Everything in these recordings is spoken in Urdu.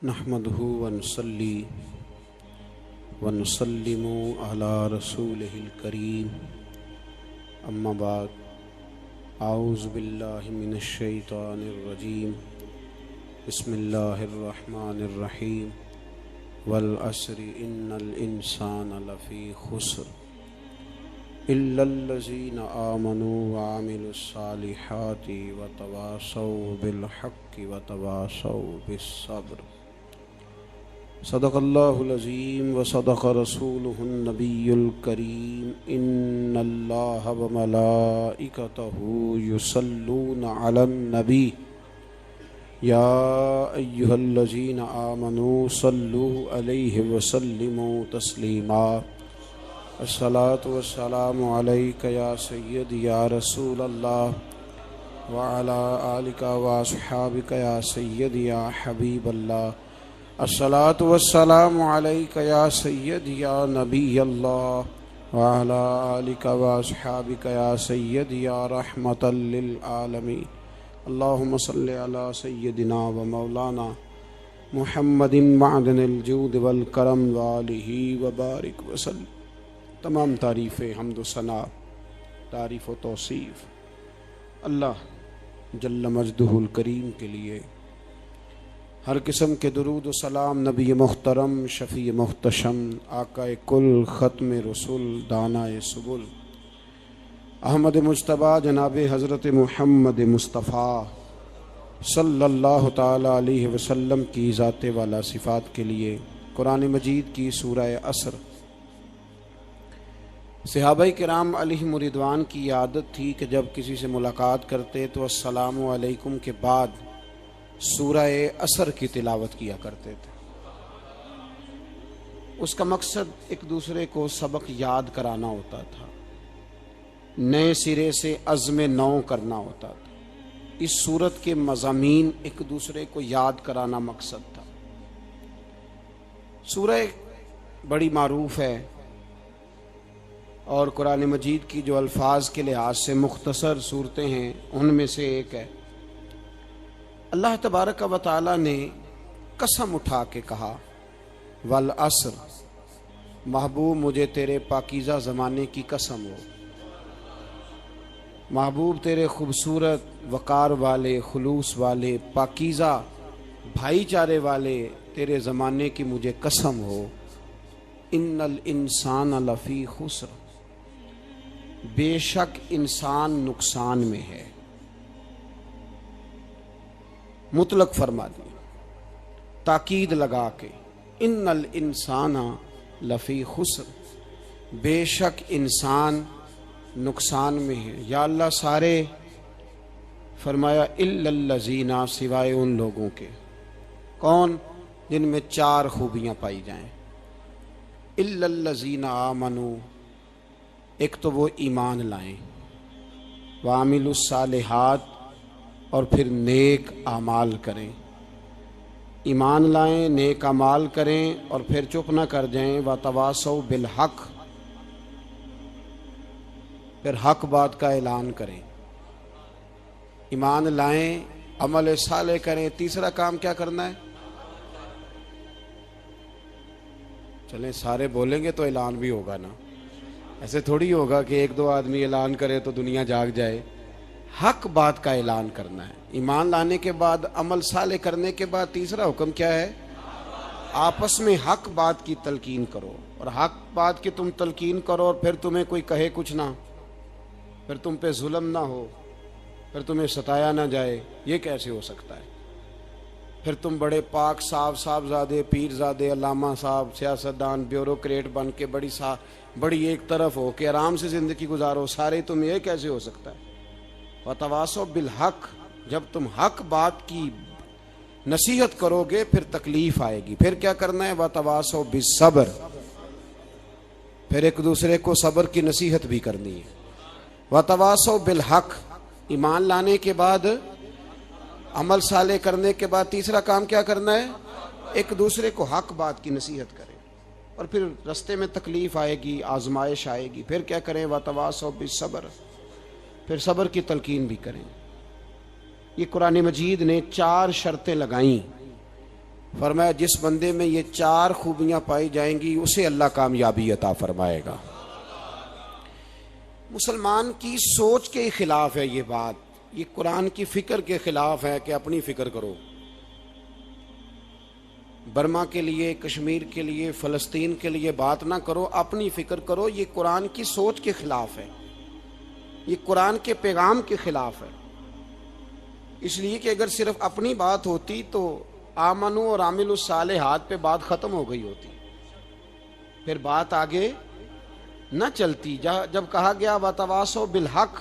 نحمده ونصلي ونسلم على رسوله الكريم اما بعد اعوذ باللہ من الشیطان الرجیم بسم اللہ الرحمن الرحیم والعصر ان الانسان لفی خسر الا الذین آمنوا وعملوا الصالحات وتواصوا بالحق وتواصوا بالصبر۔ صدق اللہ العظیم وصدق رسولہ النبی الکریم۔ ان اللہ وملائکتہ یصلون علی النبی یا ایہا الذین آمنوا صلوا علیہ وسلموا تسلیما۔ الصلاۃ والسلام علیک یا سیدی یا رسول اللہ وعلی آلک واصحابک یا سیدی یا حبیب اللہ۔ الصلاۃ والسلام علیک یا سیدی یا نبی اللہ وعلی آلک واصحابک یا سیدی یا رحمۃ للعالمین۔ اللہم صلی علی سیدنا و مولانا محمد معدن الجود والکرم وآلہ وبارک وسلم۔ تمام تعریف حمد و ثنا، تعریف و توصیف اللہ جل مجدہ الکریم کے لیے۔ ہر قسم کے درود و سلام نبی محترم، شفیع محتشم، آقا کل، ختم رسول، دانائے سبل، احمد مجتبیٰ جناب حضرت محمد مصطفیٰ صلی اللہ تعالی علیہ وسلم کی ذات والا صفات کے لیے۔ قرآن مجید کی سورہ عصر۔ صحابہ کرام علیہم رضوان کی عادت تھی کہ جب کسی سے ملاقات کرتے تو السلام علیکم کے بعد سورہ عصر کی تلاوت کیا کرتے تھے۔ اس کا مقصد ایک دوسرے کو سبق یاد کرانا ہوتا تھا، نئے سرے سے عزم نو کرنا ہوتا تھا۔ اس سورت کے مضامین ایک دوسرے کو یاد کرانا مقصد تھا۔ سورہ بڑی معروف ہے اور قرآن مجید کی جو الفاظ کے لحاظ سے مختصر صورتیں ہیں ان میں سے ایک ہے۔ اللہ تبارک و تعالی نے قسم اٹھا کے کہا والعصر، محبوب مجھے تیرے پاکیزہ زمانے کی قسم ہو، محبوب تیرے خوبصورت وقار والے، خلوص والے، پاکیزہ بھائی چارے والے تیرے زمانے کی مجھے قسم ہو۔ ان الانسان لفی خسر، بے شک انسان نقصان میں ہے۔ مطلق فرما دیا، تاکید لگا کے، ان الانسان لفی خسر، بے شک انسان نقصان میں ہے۔ یا اللہ سارے، فرمایا الا الذین، سوائے ان لوگوں کے، کون؟ جن میں چار خوبیاں پائی جائیں۔ الا الذین آمنوا، ایک تو وہ ایمان لائیں، وعملوا الصالحات، اور پھر نیک اعمال کریں۔ ایمان لائیں، نیک اعمال کریں، اور پھر چپ نہ کر جائیں۔ وتواصوا بالحق، پھر حق بات کا اعلان کریں۔ ایمان لائیں، عمل صالح کریں، تیسرا کام کیا کرنا ہے؟ چلیں سارے بولیں گے تو اعلان بھی ہوگا نا، ایسے تھوڑی ہوگا کہ ایک دو آدمی اعلان کرے تو دنیا جاگ جائے۔ حق بات کا اعلان کرنا ہے۔ ایمان لانے کے بعد، عمل صالح کرنے کے بعد تیسرا حکم کیا ہے؟ آپس میں حق بات کی تلقین کرو، اور حق بات کی تم تلقین کرو، اور پھر تمہیں کوئی کہے کچھ نہ، پھر تم پہ ظلم نہ ہو، پھر تمہیں ستایا نہ جائے، یہ کیسے ہو سکتا ہے؟ پھر تم بڑے پاک صاحبزادے، پیرزادے، علامہ صاحب، سیاستدان، بیوروکریٹ بن کے بڑی ایک طرف ہو کہ آرام سے زندگی گزارو سارے، تم یہ کیسے ہو سکتا ہے؟ وتواصوا بالحق، جب تم حق بات کی نصیحت کرو گے پھر تکلیف آئے گی۔ پھر کیا کرنا ہے؟ وتواصوا بالصبر، پھر ایک دوسرے کو صبر کی نصیحت بھی کرنی ہے۔ وتواصوا بالحق، ایمان لانے کے بعد، عمل صالح کرنے کے بعد تیسرا کام کیا کرنا ہے؟ ایک دوسرے کو حق بات کی نصیحت کریں، اور پھر رستے میں تکلیف آئے گی، آزمائش آئے گی، پھر کیا کریں؟ وتواصوا بالصبر، پھر صبر کی تلقین بھی کریں۔ یہ قرآن مجید نے 4 شرطیں لگائیں فرمایا جس بندے میں یہ 4 خوبیاں پائی جائیں گی اسے اللہ کامیابی عطا فرمائے گا۔ مسلمان کی سوچ کے خلاف ہے یہ بات، یہ قرآن کی فکر کے خلاف ہے کہ اپنی فکر کرو۔ برما کے لیے، کشمیر کے لیے، فلسطین کے لیے بات نہ کرو، اپنی فکر کرو۔ یہ قرآن کی سوچ کے خلاف ہے، یہ قرآن کے پیغام کے خلاف ہے۔ اس لیے کہ اگر صرف اپنی بات ہوتی تو آمنو اور عامل الصالحات پہ بات ختم ہو گئی ہوتی، پھر بات آگے نہ چلتی۔ جب کہا گیا وتواصوا بالحق،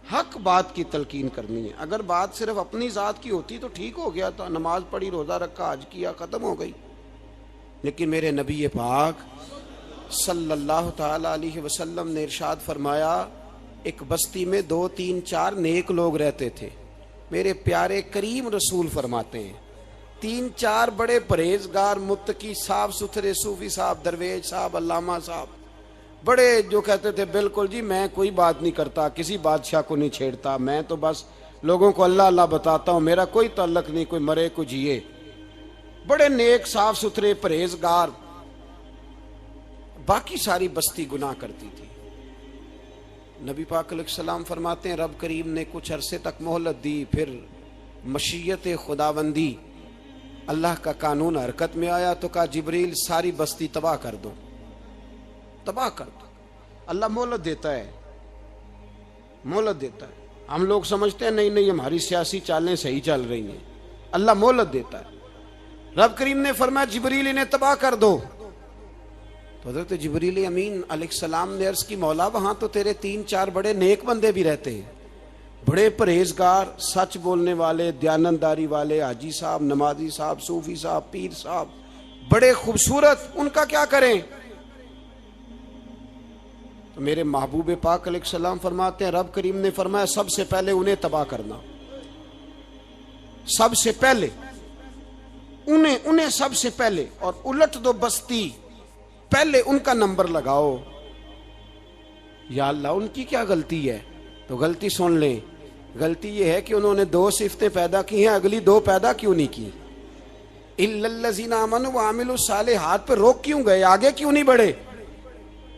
حق بات کی تلقین کرنی ہے۔ اگر بات صرف اپنی ذات کی ہوتی تو ٹھیک ہو گیا تھا، نماز پڑھی، روزہ رکھا، حج کیا، ختم ہو گئی۔ لیکن میرے نبی پاک صلی اللہ تعالی علیہ وسلم نے ارشاد فرمایا، ایک بستی میں 2 3 4 نیک لوگ رہتے تھے۔ میرے پیارے کریم رسول فرماتے ہیں 3 4 بڑے پرہیزگار، متقی، صاف ستھرے صوفی صاحب، درویش صاحب، علامہ صاحب، بڑے جو کہتے تھے بالکل جی میں کوئی بات نہیں کرتا، کسی بادشاہ کو نہیں چھیڑتا، میں تو بس لوگوں کو اللہ اللہ بتاتا ہوں، میرا کوئی تعلق نہیں، کوئی مرے کوئی جیے۔ بڑے نیک، صاف ستھرے، پرہیزگار۔ باقی ساری بستی گناہ کرتی تھی۔ نبی پاک علیہ السلام فرماتے ہیں رب کریم نے کچھ عرصے تک مہلت دی، پھر مشیت خداوندی، اللہ کا قانون حرکت میں آیا تو کہا جبریل ساری بستی تباہ کر دو، تباہ کر دو۔ اللہ مہلت دیتا ہے، مہلت دیتا ہے۔ ہم لوگ سمجھتے ہیں نہیں ہماری سیاسی چالیں صحیح چل رہی ہیں، اللہ مہلت دیتا ہے۔ رب کریم نے فرمایا جبریل انہیں تباہ کر دو، تو حضرت جبریل امین علیہ السلام نے عرض کی مولا وہاں تو تیرے 3 4 بڑے نیک بندے بھی رہتے ہیں، بڑے پرہیزگار، سچ بولنے والے، دیانتداری والے، حاجی صاحب، نمازی صاحب، صوفی صاحب، پیر صاحب، بڑے خوبصورت، ان کا کیا کریں؟ تو میرے محبوب پاک علیہ السلام فرماتے ہیں رب کریم نے فرمایا سب سے پہلے انہیں تباہ کرنا، سب سے پہلے انہیں سب سے پہلے، اور الٹ دو بستی، پہلے ان کا نمبر لگاؤ۔ یا اللہ ان کی کیا غلطی ہے؟ تو غلطی سن لیں، غلطی یہ ہے کہ انہوں نے 2 صفتیں پیدا کی ہیں، اگلی 2 پیدا کیوں نہیں کی؟ الا الذین آمنوا وعملوا الصالحات پہ روک کیوں گئے؟ آگے کیوں نہیں بڑھے؟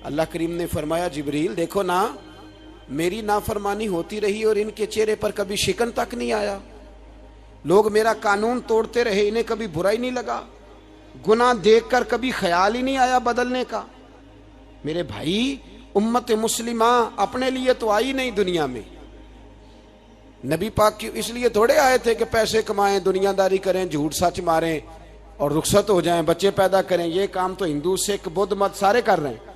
اللہ کریم نے فرمایا جبریل دیکھو نا، میری نافرمانی ہوتی رہی اور ان کے چہرے پر کبھی شکن تک نہیں آیا، لوگ میرا قانون توڑتے رہے، انہیں کبھی برا ہی نہیں لگا، گناہ دیکھ کر کبھی خیال ہی نہیں آیا بدلنے کا۔ میرے بھائی امت مسلمہ اپنے لیے تو آئی نہیں دنیا میں، نبی پاک کی اس لیے تھوڑے آئے تھے کہ پیسے کمائیں، دنیا داری کریں، جھوٹ سچ ماریں اور رخصت ہو جائیں، بچے پیدا کریں۔ یہ کام تو ہندو، سکھ، بدھ مت سارے کر رہے ہیں،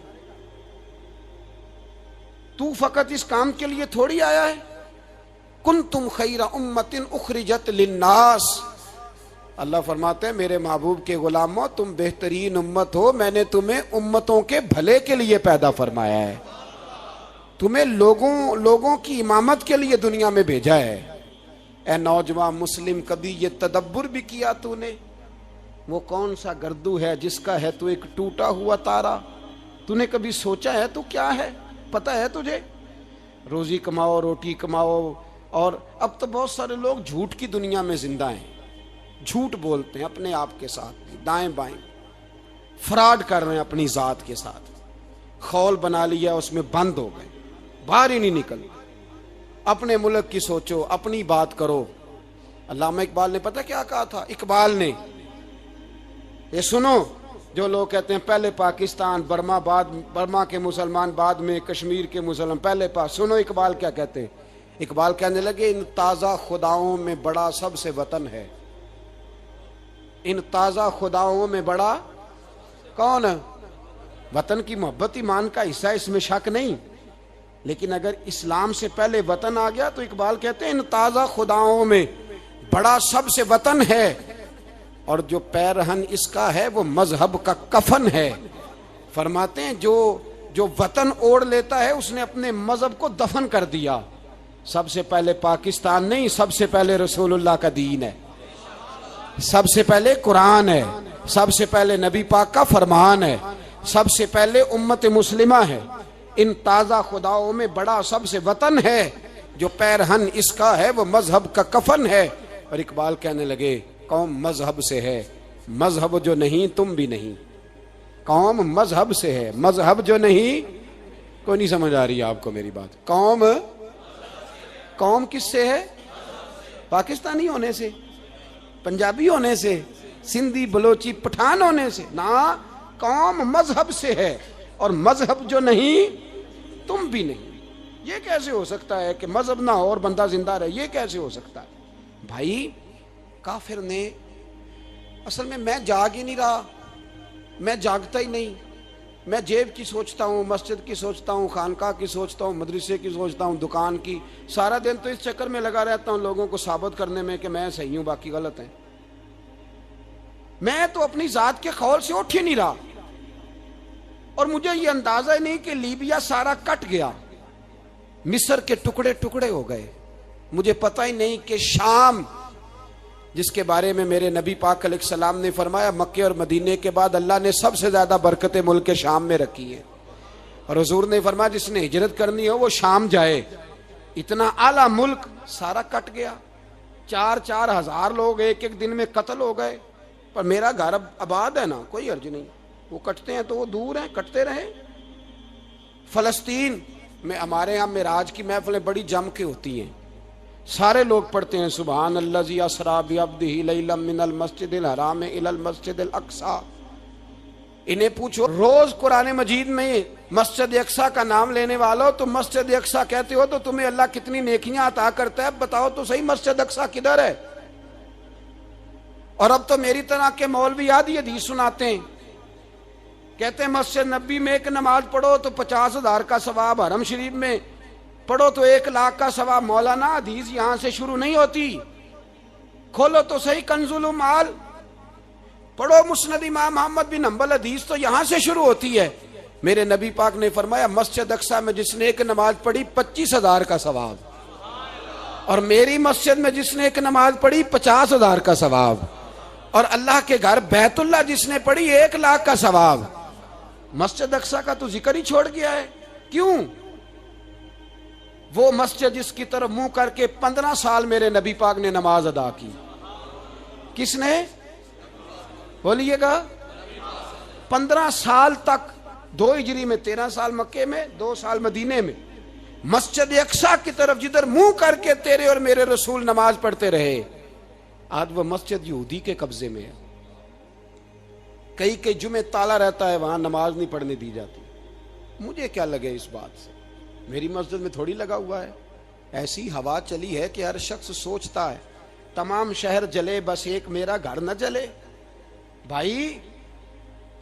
تو فقط اس کام کے لیے تھوڑی آیا ہے۔ کنتم خیر امت اخرجت للناس، اللہ فرماتے ہیں میرے محبوب کے غلاموں تم بہترین امت ہو، میں نے تمہیں امتوں کے بھلے کے لیے پیدا فرمایا ہے، تمہیں لوگوں کی امامت کے لیے دنیا میں بھیجا ہے۔ اے نوجوان مسلم کبھی یہ تدبر بھی کیا تو نے؟ وہ کون سا گردو ہے جس کا ہے تو ایک ٹوٹا ہوا تارا؟ تو نے کبھی سوچا ہے تو کیا ہے؟ پتہ ہے تجھے؟ روزی کماؤ، روٹی کماؤ، اور اب تو بہت سارے لوگ جھوٹ کی دنیا میں زندہ ہیں، جھوٹ بولتے ہیں اپنے آپ کے ساتھ، دائیں بائیں فراڈ کر رہے ہیں اپنی ذات کے ساتھ، خول بنا لیا اس میں بند ہو گئے، باہر ہی نہیں نکل۔ اپنے ملک کی سوچو، اپنی بات کرو۔ علامہ اقبال نے پتہ کیا کہا تھا؟ اقبال نے، یہ سنو جو لوگ کہتے ہیں پہلے پاکستان، برما کے مسلمان بعد میں، کشمیر کے مسلمان پہلے سنو اقبال کیا کہتے ہیں۔ اقبال کہنے لگے ان تازہ خداؤں میں بڑا سب سے وطن ہے، ان تازہ خداؤں میں بڑا کون؟ وطن کی محبت ایمان کا حصہ، اس میں شک نہیں، لیکن اگر اسلام سے پہلے وطن آ گیا تو اقبال کہتے ہیں ان تازہ خداؤں میں بڑا سب سے وطن ہے، اور جو پیرہن اس کا ہے وہ مذہب کا کفن ہے۔ فرماتے ہیں جو وطن اوڑھ لیتا ہے اس نے اپنے مذہب کو دفن کر دیا۔ سب سے پہلے پاکستان نہیں، سب سے پہلے رسول اللہ کا دین ہے، سب سے پہلے قرآن ہے، سب سے پہلے نبی پاک کا فرمان ہے، سب سے پہلے امت مسلمہ ہے۔ ان تازہ خداؤں میں بڑا سب سے وطن ہے، جو پیرہن اس کا ہے وہ مذہب کا کفن ہے۔ اور اقبال کہنے لگے قوم مذہب سے ہے، مذہب جو نہیں تم بھی نہیں. قوم مذہب سے ہے، مذہب جو نہیں. کوئی نہیں سمجھ آ رہی آپ کو میری بات؟ قوم کس سے ہے؟ پاکستانی ہونے سے، پنجابی ہونے سے، سندھی بلوچی پٹھان ہونے سے نہ. قوم مذہب سے ہے، اور مذہب جو نہیں تم بھی نہیں. یہ کیسے ہو سکتا ہے کہ مذہب نہ ہو اور بندہ زندہ رہے؟ یہ کیسے ہو سکتا ہے بھائی؟ کافر نے اصل میں جاگ ہی نہیں رہا، میں جاگتا ہی نہیں. میں جیب کی سوچتا ہوں، مسجد کی سوچتا ہوں، خانقاہ کی سوچتا ہوں، مدرسے کی سوچتا ہوں، دکان کی. سارا دن تو اس چکر میں لگا رہتا ہوں لوگوں کو ثابت کرنے میں کہ میں صحیح ہوں باقی غلط ہیں. میں تو اپنی ذات کے خول سے اٹھ ہی نہیں رہا. اور مجھے یہ اندازہ ہی نہیں کہ لیبیا سارا کٹ گیا، مصر کے ٹکڑے ٹکڑے ہو گئے. مجھے پتہ ہی نہیں کہ شام، جس کے بارے میں میرے نبی پاک علیہ السلام نے فرمایا مکے اور مدینے کے بعد اللہ نے سب سے زیادہ برکتیں ملک کے شام میں رکھی ہیں، اور حضور نے فرمایا جس نے ہجرت کرنی ہو وہ شام جائے. اتنا اعلیٰ ملک سارا کٹ گیا. 4,000 ہزار لوگ ایک دن میں قتل ہو گئے. پر میرا گھر اب آباد ہے نا، کوئی حرج نہیں. وہ کٹتے ہیں تو وہ دور ہیں، کٹتے رہیں. فلسطین میں ہمارے ہاں معراج کی محفلیں بڑی جم کے ہوتی ہیں، سارے لوگ پڑھتے ہیں سبحان الذی اسریٰ بعبدہ لیلا من المسجد الحرام الی المسجد الاقصی. انہیں پوچھو روز قرآن مجید میں مسجد اقصی کا نام لینے والو تو مسجد اقصی کہتے ہو تو تمہیں اللہ کتنی نیکیاں عطا کرتا ہے. بتاؤ تو صحیح مسجد اقصی کدھر ہے؟ اور اب تو میری طرح کے مولوی آدھی حدیث سناتے ہیں، کہتے ہیں مسجد نبی میں ایک نماز پڑھو تو 50,000 کا ثواب، حرم شریف میں پڑھو تو 1,00,000 کا ثواب. مولانا حدیث یہاں سے شروع نہیں ہوتی. کھولو تو صحیح کنز المال، پڑھو مسند امام محمد بن حنبل، حدیث تو یہاں سے شروع ہوتی ہے. میرے نبی پاک نے فرمایا مسجد اقصی میں جس نے ایک نماز پڑھی 25,000 کا ثواب، اور میری مسجد میں جس نے ایک نماز پڑھی 50,000 کا ثواب، اور اللہ کے گھر بیت اللہ جس نے پڑھی 1,00,000 کا ثواب. مسجد اقصی کا تو ذکر ہی چھوڑ گیا ہے. کیوں؟ وہ مسجد جس کی طرف منہ کر کے 15 سال میرے نبی پاک نے نماز ادا کی. کس نے؟ بولیے گا. 15 سال تک، 2 ہجری میں 13 سال مکے میں، 2 سال مدینے میں، مسجد اقصی کی طرف جدھر منہ کر کے تیرے اور میرے رسول نماز پڑھتے رہے. آج وہ مسجد یہودی کے قبضے میں ہے. کئی جمعے تالا رہتا ہے، وہاں نماز نہیں پڑھنے دی جاتی. مجھے کیا لگے اس بات سے؟ میری مسجد میں تھوڑی لگا ہوا ہے. ایسی ہوا چلی ہے کہ ہر شخص سوچتا ہے تمام شہر جلے بس ایک میرا گھر نہ جلے. بھائی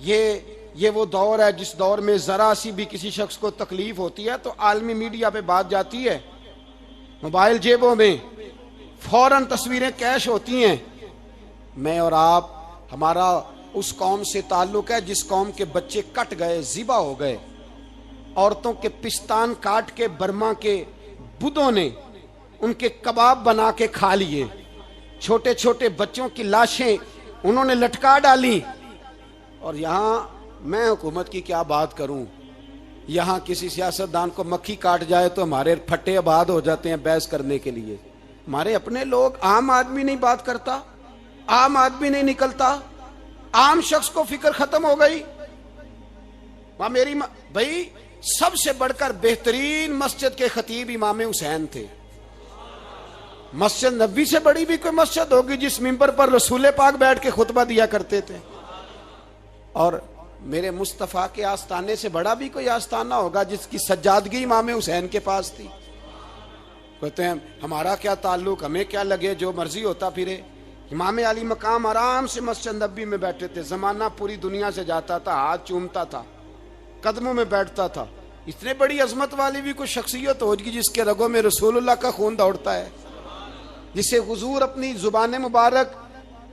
یہ وہ دور ہے جس دور میں ذرا سی بھی کسی شخص کو تکلیف ہوتی ہے تو عالمی میڈیا پہ بات جاتی ہے، موبائل جیبوں میں فوراً تصویریں کیش ہوتی ہیں. میں اور آپ، ہمارا اس قوم سے تعلق ہے جس قوم کے بچے کٹ گئے، ذبح ہو گئے، عورتوں کے پستان کاٹ کے برما کے بدھوں نے ان کے کباب بنا کے کھا لیے، چھوٹے چھوٹے بچوں کی لاشیں انہوں نے لٹکا ڈالی. اور یہاں میں حکومت کی کیا بات کروں، یہاں کسی سیاستدان کو مکھی کاٹ جائے تو ہمارے پھٹے آباد ہو جاتے ہیں بحث کرنے کے لیے. ہمارے اپنے لوگ، عام آدمی نہیں بات کرتا، عام آدمی نہیں نکلتا، عام شخص کو فکر ختم ہو گئی. وہاں میری بھائی سب سے بڑھ کر بہترین مسجد کے خطیب امام حسین تھے. مسجد نبی سے بڑی بھی کوئی مسجد ہوگی جس ممبر پر رسول پاک بیٹھ کے خطبہ دیا کرتے تھے؟ اور میرے مصطفیٰ کے آستانے سے بڑا بھی کوئی آستانہ ہوگا جس کی سجادگی امام حسین کے پاس تھی؟ کہتے ہیں ہمارا کیا تعلق، ہمیں کیا لگے، جو مرضی ہوتا پھرے. امام علی مقام آرام سے مسجد نبی میں بیٹھے تھے. زمانہ پوری دنیا سے جاتا تھا، ہاتھ چومتا تھا، قدموں میں بیٹھتا تھا. اتنے بڑی عظمت والی بھی کوئی شخصیت ہوگی جس کے رگوں میں رسول اللہ کا خون دوڑتا ہے، جسے حضور اپنی زبان مبارک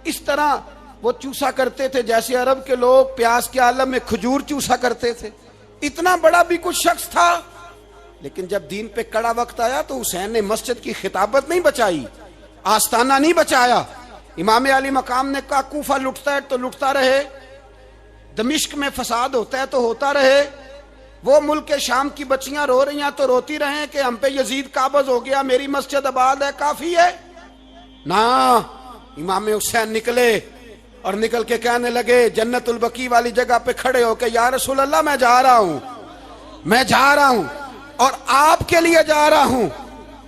اس طرح وہ چوسا کرتے تھے جیسے عرب کے لوگ پیاس کے عالم میں کھجور چوسا کرتے تھے. اتنا بڑا بھی کچھ شخص تھا. لیکن جب دین پہ کڑا وقت آیا تو حسین نے مسجد کی خطابت نہیں بچائی، آستانہ نہیں بچایا. امام علی مقام نے کہا کوفہ لٹتا ہے تو لٹتا رہے، دمشق میں فساد ہوتا ہے تو ہوتا رہے، وہ ملک شام کی بچیاں رو رہی ہیں تو روتی رہیں کہ ہم پہ یزید قابض ہو گیا، میری مسجد آباد ہے، کافی ہے. نہ، امام حسین نکلے اور نکل کے کہنے لگے جنت البقیع والی جگہ پہ کھڑے ہو کہ یا رسول اللہ میں جا رہا ہوں اور آپ کے لیے جا رہا ہوں،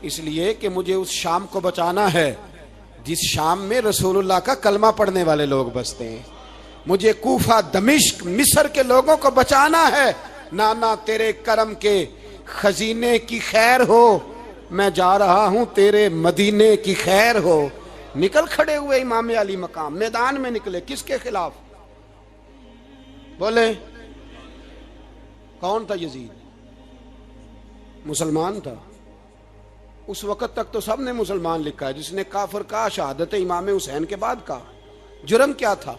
اس لیے کہ مجھے اس شام کو بچانا ہے جس شام میں رسول اللہ کا کلمہ پڑھنے والے لوگ بستے ہیں، مجھے کوفہ دمشق مصر کے لوگوں کو بچانا ہے، نانا تیرے کرم کے خزینے کی خیر ہو، میں جا رہا ہوں تیرے مدینے کی خیر ہو۔ نکل کھڑے ہوئے امام علی مقام، میدان میں نکلے، کس کے خلاف؟ بولے کون تھا؟ یزید مسلمان تھا، اس وقت تک تو سب نے مسلمان لکھا ہے، جس نے کافر کہا شہادت امام حسین کے بعد کا جرم کیا تھا؟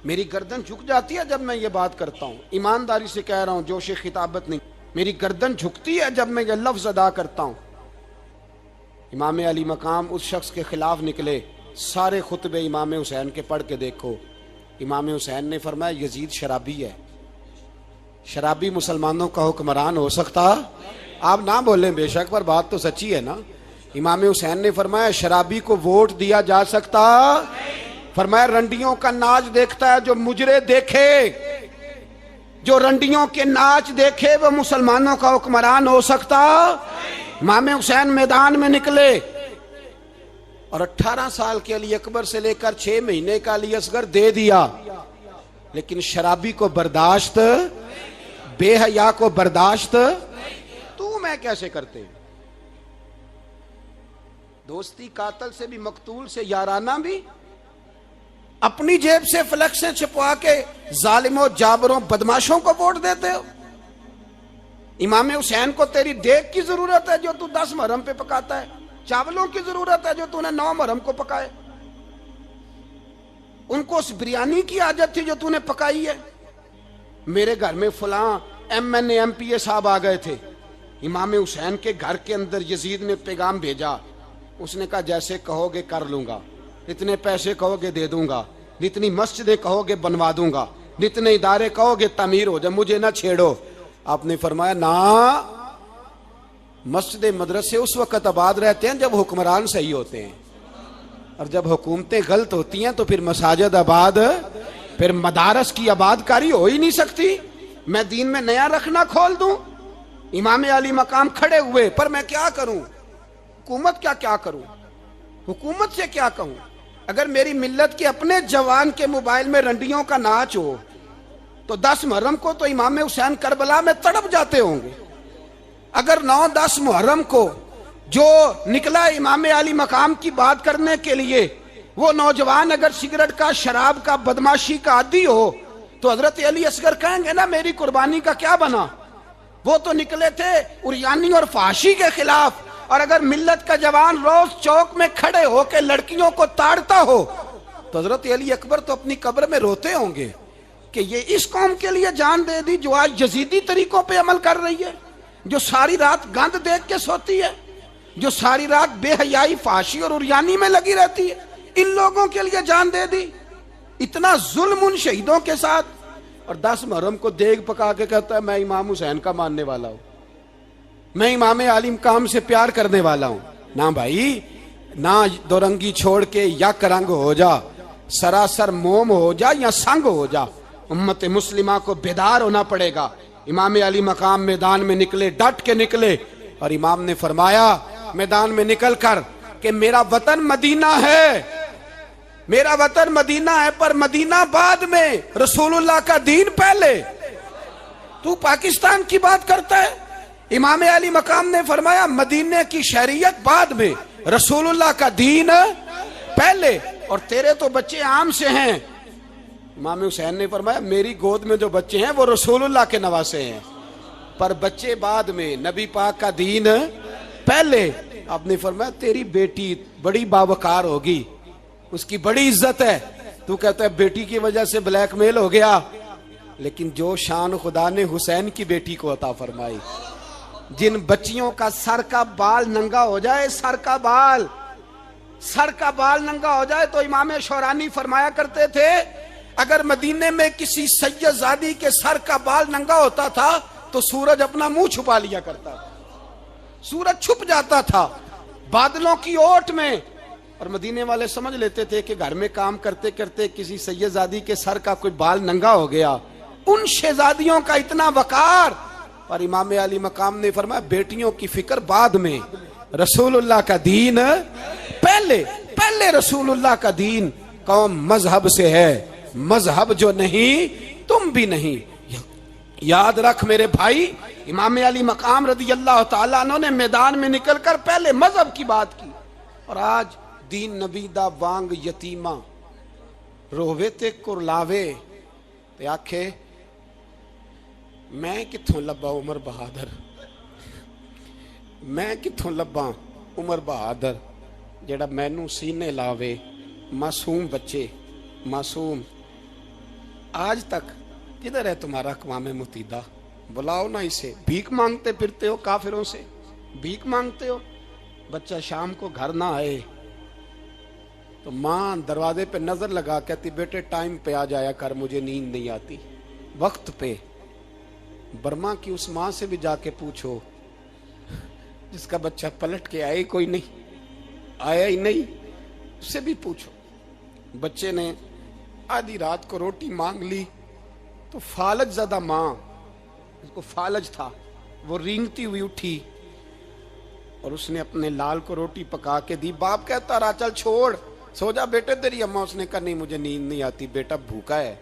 میری گردن جھک جاتی ہے جب میں یہ بات کرتا ہوں، ایمانداری سے کہہ رہا ہوں، جوش خطابت نہیں، میری گردن جھکتی ہے جب میں یہ لفظ ادا کرتا ہوں۔ امام علی مقام اس شخص کے خلاف نکلے، سارے خطبے امام حسین کے پڑھ کے دیکھو، امام حسین نے فرمایا یزید شرابی ہے، شرابی مسلمانوں کا حکمران ہو سکتا؟ آپ نہ بولیں بے شک، پر بات تو سچی ہے نا۔ امام حسین نے فرمایا شرابی کو ووٹ دیا جا سکتا؟ فرمایا رنڈیوں کا ناچ دیکھتا ہے جو مجرے دیکھے، جو رنڈیوں کے ناچ دیکھے وہ مسلمانوں کا حکمران ہو سکتا؟ امام حسین میدان میں نکلے اور 18 سال کے علی اکبر سے لے کر 6 مہینے کا علی اصغر دے دیا، لیکن شرابی کو برداشت، بے حیا کو برداشت تو میں کیسے کرتے؟ دوستی قاتل سے بھی، مقتول سے یارانہ بھی، اپنی جیب سے فلیکسیں چھپوا کے ظالموں جابروں بدماشوں کو ووٹ دیتے ہو۔ امام حسین کو تیری دیگ کی ضرورت ہے جو تو 10 محرم پہ پکاتا ہے، چاولوں کی ضرورت ہے جو تو نے 9 محرم کو پکائے، ان کو اس بریانی کی عادت تھی جو تو نے پکائی ہے۔ میرے گھر میں فلاں MNA MPA صاحب آ گئے تھے، امام حسین کے گھر کے اندر یزید نے پیغام بھیجا، اس نے کہا جیسے کہو گے کر لوں گا، جتنے پیسے کہو گے دے دوں گا، جتنی مسجدیں کہو گے بنوا دوں گا، جتنے ادارے کہو گے تعمیر ہو جائے، مجھے نہ چھیڑو۔ آپ نے فرمایا نا، مسجد مدرسے اس وقت آباد رہتے ہیں جب حکمران صحیح ہوتے ہیں، اور جب حکومتیں غلط ہوتی ہیں تو پھر مساجد آباد، پھر مدارس کی آباد کاری ہو ہی نہیں سکتی۔ میں دین میں نیا رکھنا کھول دوں؟ امام علی مقام کھڑے ہوئے، پر میں کیا کروں؟ حکومت کیا کروں؟ حکومت سے کیا کہوں؟ اگر میری ملت کے اپنے جوان کے موبائل میں رنڈیوں کا ناچ ہو تو 10 محرم کو تو امام حسین کربلا میں تڑپ جاتے ہوں گے۔ اگر 9-10 محرم کو جو نکلا امام علی مقام کی بات کرنے کے لیے، وہ نوجوان اگر سگریٹ کا، شراب کا، بدماشی کا عادی ہو تو حضرت علی اصغر کہیں گے نا میری قربانی کا کیا بنا؟ وہ تو نکلے تھے عریانی اور فحاشی کے خلاف، اور اگر ملت کا جوان روز چوک میں کھڑے ہو کے لڑکیوں کو تاڑتا ہو تو حضرت علی اکبر تو اپنی قبر میں روتے ہوں گے کہ یہ اس قوم کے لیے جان دے دی جو آج یزیدی طریقوں پہ عمل کر رہی ہے، جو ساری رات گند دیکھ کے سوتی ہے، جو ساری رات بے حیائی، فحاشی اور عریانی میں لگی رہتی ہے، ان لوگوں کے لیے جان دے دی۔ اتنا ظلم ان شہیدوں کے ساتھ، اور 10 محرم کو دیگ پکا کے کہتا ہے میں امام حسین کا ماننے والا ہوں، میں امام علی مقام سے پیار کرنے والا ہوں۔ نہ بھائی، نہ دو رنگی چھوڑ کے یک رنگ ہو جا، سراسر موم ہو جا یا سنگ ہو جا، امت مسلمہ کو بیدار ہونا پڑے گا۔ امام علی مقام میدان میں نکلے، ڈٹ کے نکلے، اور امام نے فرمایا میدان میں نکل کر کہ میرا وطن مدینہ ہے، میرا وطن مدینہ ہے، پر مدینہ بعد میں، رسول اللہ کا دین پہلے۔ تو پاکستان کی بات کرتا ہے؟ امام علی مقام نے فرمایا مدینے کی شہریت بعد میں، رسول اللہ کا دین پہلے، اور تیرے تو بچے عام سے ہیں۔ امام حسین نے فرمایا میری گود میں جو بچے ہیں وہ رسول اللہ کے نواسے ہیں، پر بچے بعد میں، نبی پاک کا دین پہلے۔ آپ نے فرمایا تیری بیٹی بڑی باوقار ہوگی، اس کی بڑی عزت ہے، تو کہتا ہے بیٹی کی وجہ سے بلیک میل ہو گیا، لیکن جو شان خدا نے حسین کی بیٹی کو عطا فرمائی، جن بچیوں کا سر کا بال ننگا ہو جائے، سر کا بال ننگا ہو جائے، تو امام شورانی فرمایا کرتے تھے اگر مدینے میں کسی سید زادی کے سر کا بال ننگا ہوتا تھا تو سورج اپنا منہ چھپا لیا کرتا تھا، سورج چھپ جاتا تھا، بادلوں کی اوٹ میں اور مدینے والے سمجھ لیتے تھے کہ گھر میں کام کرتے کرتے کسی سیدزادی کے سر کا کوئی بال ننگا ہو گیا. ان شہزادیوں کا اتنا وقار. اور امام علی مقام نے فرمایا بیٹیوں کی فکر بعد میں, رسول اللہ کا دین پہلے. پہلے رسول اللہ کا دین. قوم مذہب سے ہے, مذہب جو نہیں تم بھی نہیں. یاد رکھ میرے بھائی, امام علی مقام رضی اللہ تعالیٰ عنہ نے میدان میں نکل کر پہلے مذہب کی بات کی. اور آج دین نبی دا وانگ یتیمہ رووے تے کرلاوے تے آکھے میں کتھوں لبا عمر بہادر, میں کتھوں لبا عمر بہادر جیڑا مینوں سینے لاوے. معصوم بچے, معصوم. آج تک کدھر ہے تمہارا اقوام متحدہ؟ بلاؤ نا اسے. بھیک مانگتے پھرتے ہو, کافروں سے بھیک مانگتے ہو. بچہ شام کو گھر نہ آئے تو ماں دروازے پہ نظر لگا کہتی بیٹے ٹائم پہ آ جایا کر, مجھے نیند نہیں آتی, وقت پہ. برما کی اس ماں سے بھی جا کے پوچھو جس کا بچہ پلٹ کے آئے کوئی نہیں, آیا ہی نہیں, اس سے بھی پوچھو. بچے نے آدھی رات کو روٹی مانگ لی تو فالج زدہ ماں, اس کو فالج تھا, وہ رینگتی ہوئی اٹھی اور اس نے اپنے لال کو روٹی پکا کے دی. باپ کہتا رہا چل چھوڑ, سو جا بیٹے تیری اماں. اس نے کہا نہیں مجھے نیند نہیں آتی, بیٹا بھوکا ہے.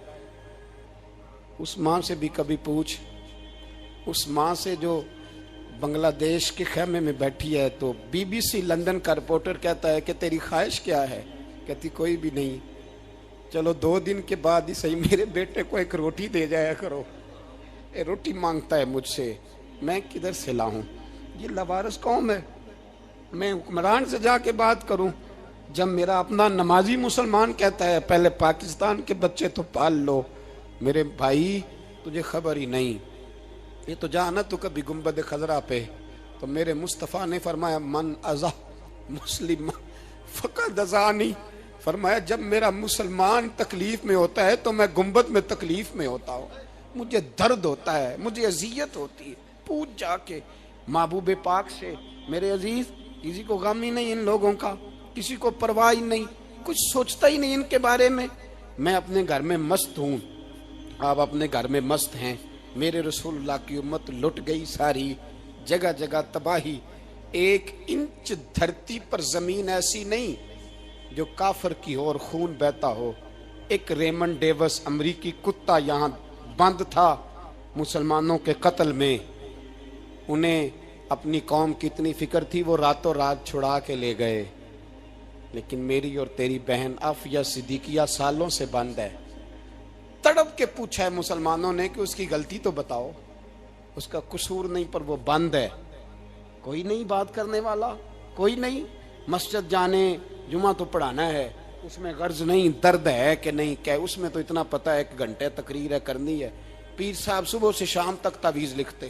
اس ماں سے بھی کبھی پوچھ, اس ماں سے جو بنگلہ دیش کے خیمے میں بیٹھی ہے تو بی بی سی لندن کا رپورٹر کہتا ہے کہ تیری خواہش کیا ہے؟ کہتی کوئی بھی نہیں, چلو 2 دن کے بعد ہی صحیح میرے بیٹے کو ایک روٹی دے جایا کرو, اے روٹی مانگتا ہے مجھ سے, میں کدھر سے لاؤں؟ یہ لوارث قوم ہے. میں حکمران سے جا کے بات کروں جب میرا اپنا نمازی مسلمان کہتا ہے پہلے پاکستان کے بچے تو پال لو. میرے بھائی تجھے خبر ہی نہیں, یہ تو جانا تو کبھی گنبد خضرا پہ, تو میرے مصطفیٰ نے فرمایا من ازا مسلم فقط ازانی. فرمایا جب میرا مسلمان تکلیف میں ہوتا ہے تو میں گنبد میں تکلیف میں ہوتا ہوں, مجھے درد ہوتا ہے, مجھے اذیت ہوتی ہے. پوچھ جا کے محبوب پاک سے. میرے عزیز کسی کو غم ہی نہیں ان لوگوں کا, کسی کو پرواہ ہی نہیں, کچھ سوچتا ہی نہیں ان کے بارے میں. میں اپنے گھر میں مست ہوں, آپ اپنے گھر میں مست ہیں. میرے رسول اللہ کی امت لٹ گئی ساری, جگہ جگہ تباہی. 1 انچ دھرتی پر زمین ایسی نہیں جو کافر کی ہو اور خون بہتا ہو. ایک ریمن ڈیوس امریکی کتا یہاں بند تھا مسلمانوں کے قتل میں, انہیں اپنی قوم کی اتنی فکر تھی وہ راتوں رات چھڑا کے لے گئے. لیکن میری اور تیری بہن عافیہ صدیقیہ سالوں سے بند ہے. تڑپ کے پوچھا ہے مسلمانوں نے کہ اس کی غلطی تو بتاؤ, اس کا قصور نہیں پر وہ بند ہے. کوئی نہیں بات کرنے والا, کوئی نہیں. مسجد جانے, جمعہ تو پڑھانا ہے, اس میں غرض نہیں درد ہے کہ نہیں کہ اس میں تو اتنا پتہ ہے 1 گھنٹے تقریر ہے کرنی ہے. پیر صاحب صبح سے شام تک تعویذ لکھتے,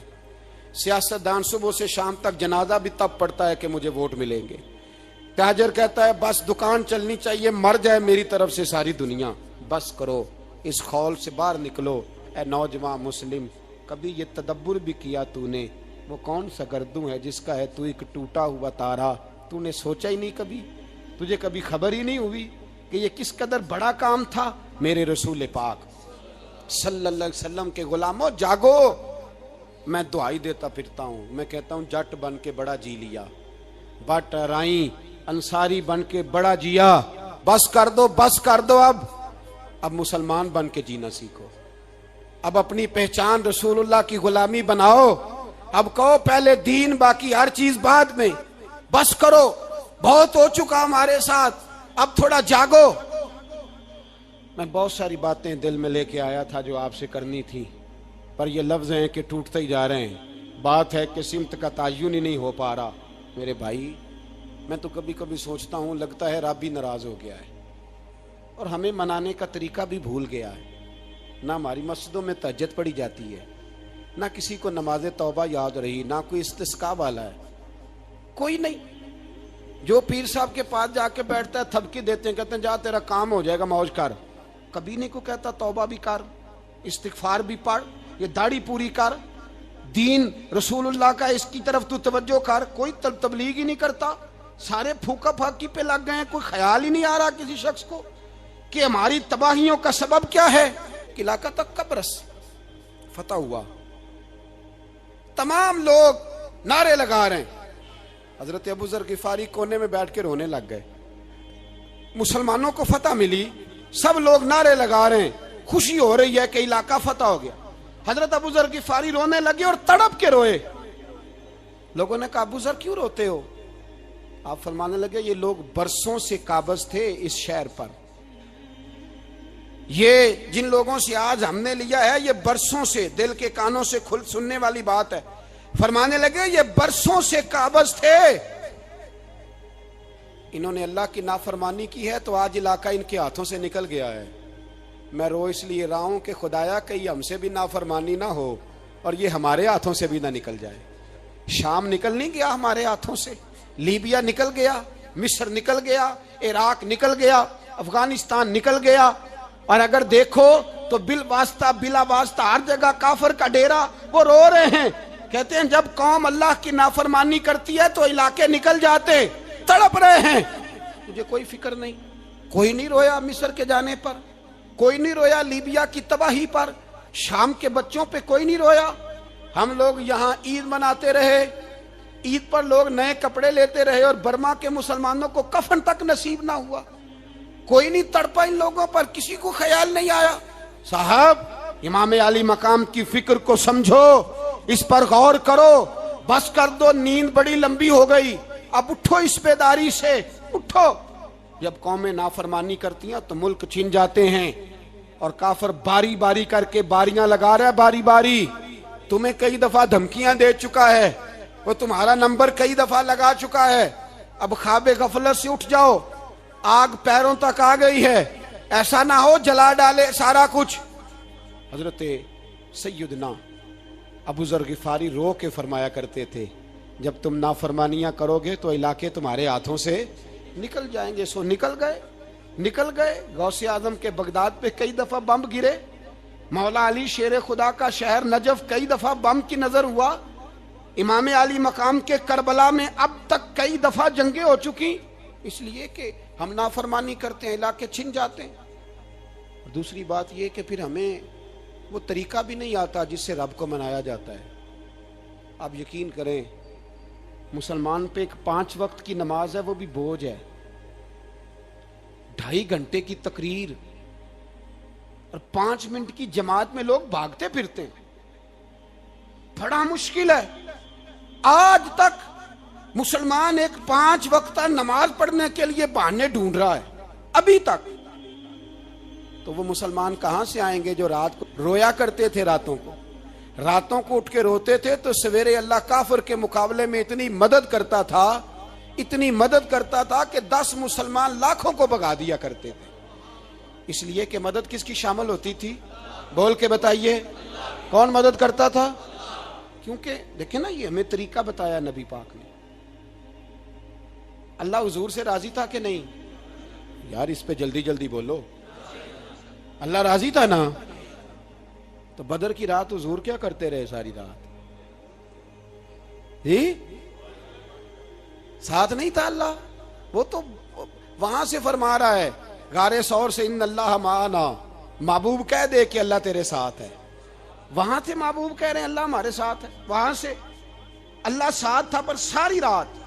سیاستدان صبح سے شام تک جنازہ بھی تب پڑتا ہے کہ مجھے ووٹ ملیں گے. تاجر کہتا ہے بس دکان چلنی چاہیے, مر جائے میری طرف سے ساری دنیا. بس کرو, اس خول سے باہر نکلو. اے نوجوان مسلم, کبھی یہ تدبر بھی کیا تو نے وہ کون سا گردوں ہے جس کا ہے تو ایک ٹوٹا ہوا تارا؟ تو نے سوچا ہی نہیں کبھی, تجھے کبھی خبر ہی نہیں ہوئی کہ یہ کس قدر بڑا کام تھا؟ میرے رسول پاک صلی اللہ علیہ وسلم کے غلاموں جاگو. میں دعائی دیتا پھرتا ہوں, میں کہتا ہوں جٹ بن کے بڑا جی لیا, بٹ رائیں انصاری بن کے بڑا جیا. بس کر دو, بس کر دو. اب مسلمان بن کے جینا سیکھو. اب اپنی پہچان رسول اللہ کی غلامی بناؤ. اب کہو پہلے دین باقی ہر چیز بعد میں. بس کرو, بہت ہو چکا ہمارے ساتھ, اب تھوڑا جاگو. میں بہت ساری باتیں دل میں لے کے آیا تھا جو آپ سے کرنی تھی, پر یہ لفظ ہیں کہ ٹوٹتے ہی جا رہے ہیں. بات ہے کہ سمت کا تعین ہی نہیں ہو پا رہا. میرے بھائی میں تو کبھی کبھی سوچتا ہوں لگتا ہے رب بھی ناراض ہو گیا ہے اور ہمیں منانے کا طریقہ بھی بھول گیا ہے. نہ ہماری مسجدوں میں تہجد پڑھی جاتی ہے, نہ کسی کو نماز توبہ یاد رہی, نہ کوئی استسقاء والا ہے, کوئی نہیں. جو پیر صاحب کے پاس جا کے بیٹھتا ہے تھپکی دیتے ہیں, کہتے ہیں جا تیرا کام ہو جائے گا موج کر. کبھی نہیں کو کہتا توبہ بھی کر, استغفار بھی پڑھ, یہ داڑھی پوری کر, دین رسول اللہ کا اس کی طرف تو توجہ کر. کوئی تبلیغ ہی نہیں کرتا. سارے پھوکا پھاکی پہ لگ گئے ہیں. کوئی خیال ہی نہیں آ رہا کسی شخص کو کہ ہماری تباہیوں کا سبب کیا ہے. کہ علاقہ تک قبرص فتح ہوا, تمام لوگ نعرے لگا رہے ہیں. حضرت ابو ذر غفاری کونے میں بیٹھ کے رونے لگ گئے. مسلمانوں کو فتح ملی, سب لوگ نعرے لگا رہے ہیں, خوشی ہو رہی ہے کہ علاقہ فتح ہو گیا. حضرت ابو ذر غفاری رونے لگے اور تڑپ کے روئے. لوگوں نے کہا ابو ذر کیوں روتے ہو؟ آپ فرمانے لگے یہ لوگ برسوں سے قابض تھے اس شہر پر, یہ جن لوگوں سے آج ہم نے لیا ہے یہ برسوں سے, دل کے کانوں سے کھل سننے والی بات ہے. فرمانے لگے یہ برسوں سے قابض تھے, انہوں نے اللہ کی نافرمانی کی ہے تو آج علاقہ ان کے ہاتھوں سے نکل گیا ہے. میں رو اس لیے رہا ہوں کہ خدایا کہیں ہم سے بھی نافرمانی نہ ہو اور یہ ہمارے ہاتھوں سے بھی نہ نکل جائے. شام نکل نہیں گیا ہمارے ہاتھوں سے, لیبیا نکل گیا, مصر نکل گیا, عراق نکل گیا, افغانستان نکل گیا, اور اگر دیکھو تو بلا واسطہ ہر جگہ کافر کا ڈیرا. وہ رو رہے ہیں, کہتے ہیں جب قوم اللہ کی نافرمانی کرتی ہے تو علاقے نکل جاتے, تڑپ رہے ہیں. مجھے کوئی فکر نہیں, کوئی نہیں رویا مصر کے جانے پر, کوئی نہیں رویا لیبیا کی تباہی پر, شام کے بچوں پہ کوئی نہیں رویا. ہم لوگ یہاں عید مناتے رہے, عید پر لوگ نئے کپڑے لیتے رہے اور برما کے مسلمانوں کو کفن تک نصیب نہ ہوا. کوئی نہیں تڑپا ان لوگوں پر, کسی کو خیال نہیں آیا. صاحب امام علی مقام کی فکر کو سمجھو, اس پر غور کرو, بس کر دو, نیند بڑی لمبی ہو گئی, اب اٹھو اس بیداری سے, اٹھو. جب قومیں نافرمانی کرتی ہیں تو ملک چھن جاتے ہیں, اور کافر باری باری کر کے باریاں لگا رہا ہے. باری باری تمہیں کئی دفعہ دھمکیاں دے چکا ہے, وہ تمہارا نمبر کئی دفعہ لگا چکا ہے. اب خواب غفلت سے اٹھ جاؤ, آگ پیروں تک آ گئی ہے, ایسا نہ ہو جلا ڈالے سارا کچھ. حضرت سیدنا ابو ذر غفاری رو کے فرمایا کرتے تھے جب تم نافرمانیاں کرو گے تو علاقے تمہارے ہاتھوں سے نکل جائیں گے. سو نکل گئے. غوث اعظم کے بغداد پہ کئی دفعہ بم گرے, مولا علی شیر خدا کا شہر نجف کئی دفعہ بم کی نظر ہوا, امام علی مقام کے کربلا میں اب تک کئی دفعہ جنگیں ہو چکی, اس لیے کہ ہم نافرمانی کرتے ہیں علاقے چھن جاتے ہیں. دوسری بات یہ کہ پھر ہمیں وہ طریقہ بھی نہیں آتا جس سے رب کو منایا جاتا ہے. آپ یقین کریں مسلمان پہ ایک 5 وقت کی نماز ہے, وہ بھی بوجھ ہے. 2.5 گھنٹے کی تقریر اور 5 منٹ کی جماعت میں لوگ بھاگتے پھرتے ہیں, بڑا مشکل ہے. آج تک مسلمان ایک 5 وقتہ نماز پڑھنے کے لیے بہانے ڈھونڈ رہا ہے ابھی تک. تو وہ مسلمان کہاں سے آئیں گے جو رات کو رویا کرتے تھے, راتوں کو اٹھ کے روتے تھے تو سویرے اللہ کافر کے مقابلے میں اتنی مدد کرتا تھا کہ 10 مسلمان لاکھوں کو بھگا دیا کرتے تھے. اس لیے کہ مدد کس کی شامل ہوتی تھی؟ بول کے بتائیے, کون مدد کرتا تھا؟ کیونکہ دیکھیں نا, یہ ہمیں طریقہ بتایا نبی پاک نے. اللہ حضور سے راضی تھا کہ نہیں؟ یار اس پہ جلدی جلدی بولو. اللہ راضی تھا نا؟ تو بدر کی رات حضور کیا کرتے رہے ساری رات؟ ساتھ نہیں تھا اللہ؟ وہ تو وہاں سے فرما رہا ہے غار ثور سے, ان اللہ معنا. محبوب کہہ دے کہ اللہ تیرے ساتھ ہے. وہاں تھے محبوب کہہ رہے ہیں اللہ ہمارے ساتھ ہے, وہاں سے اللہ ساتھ تھا. پر ساری رات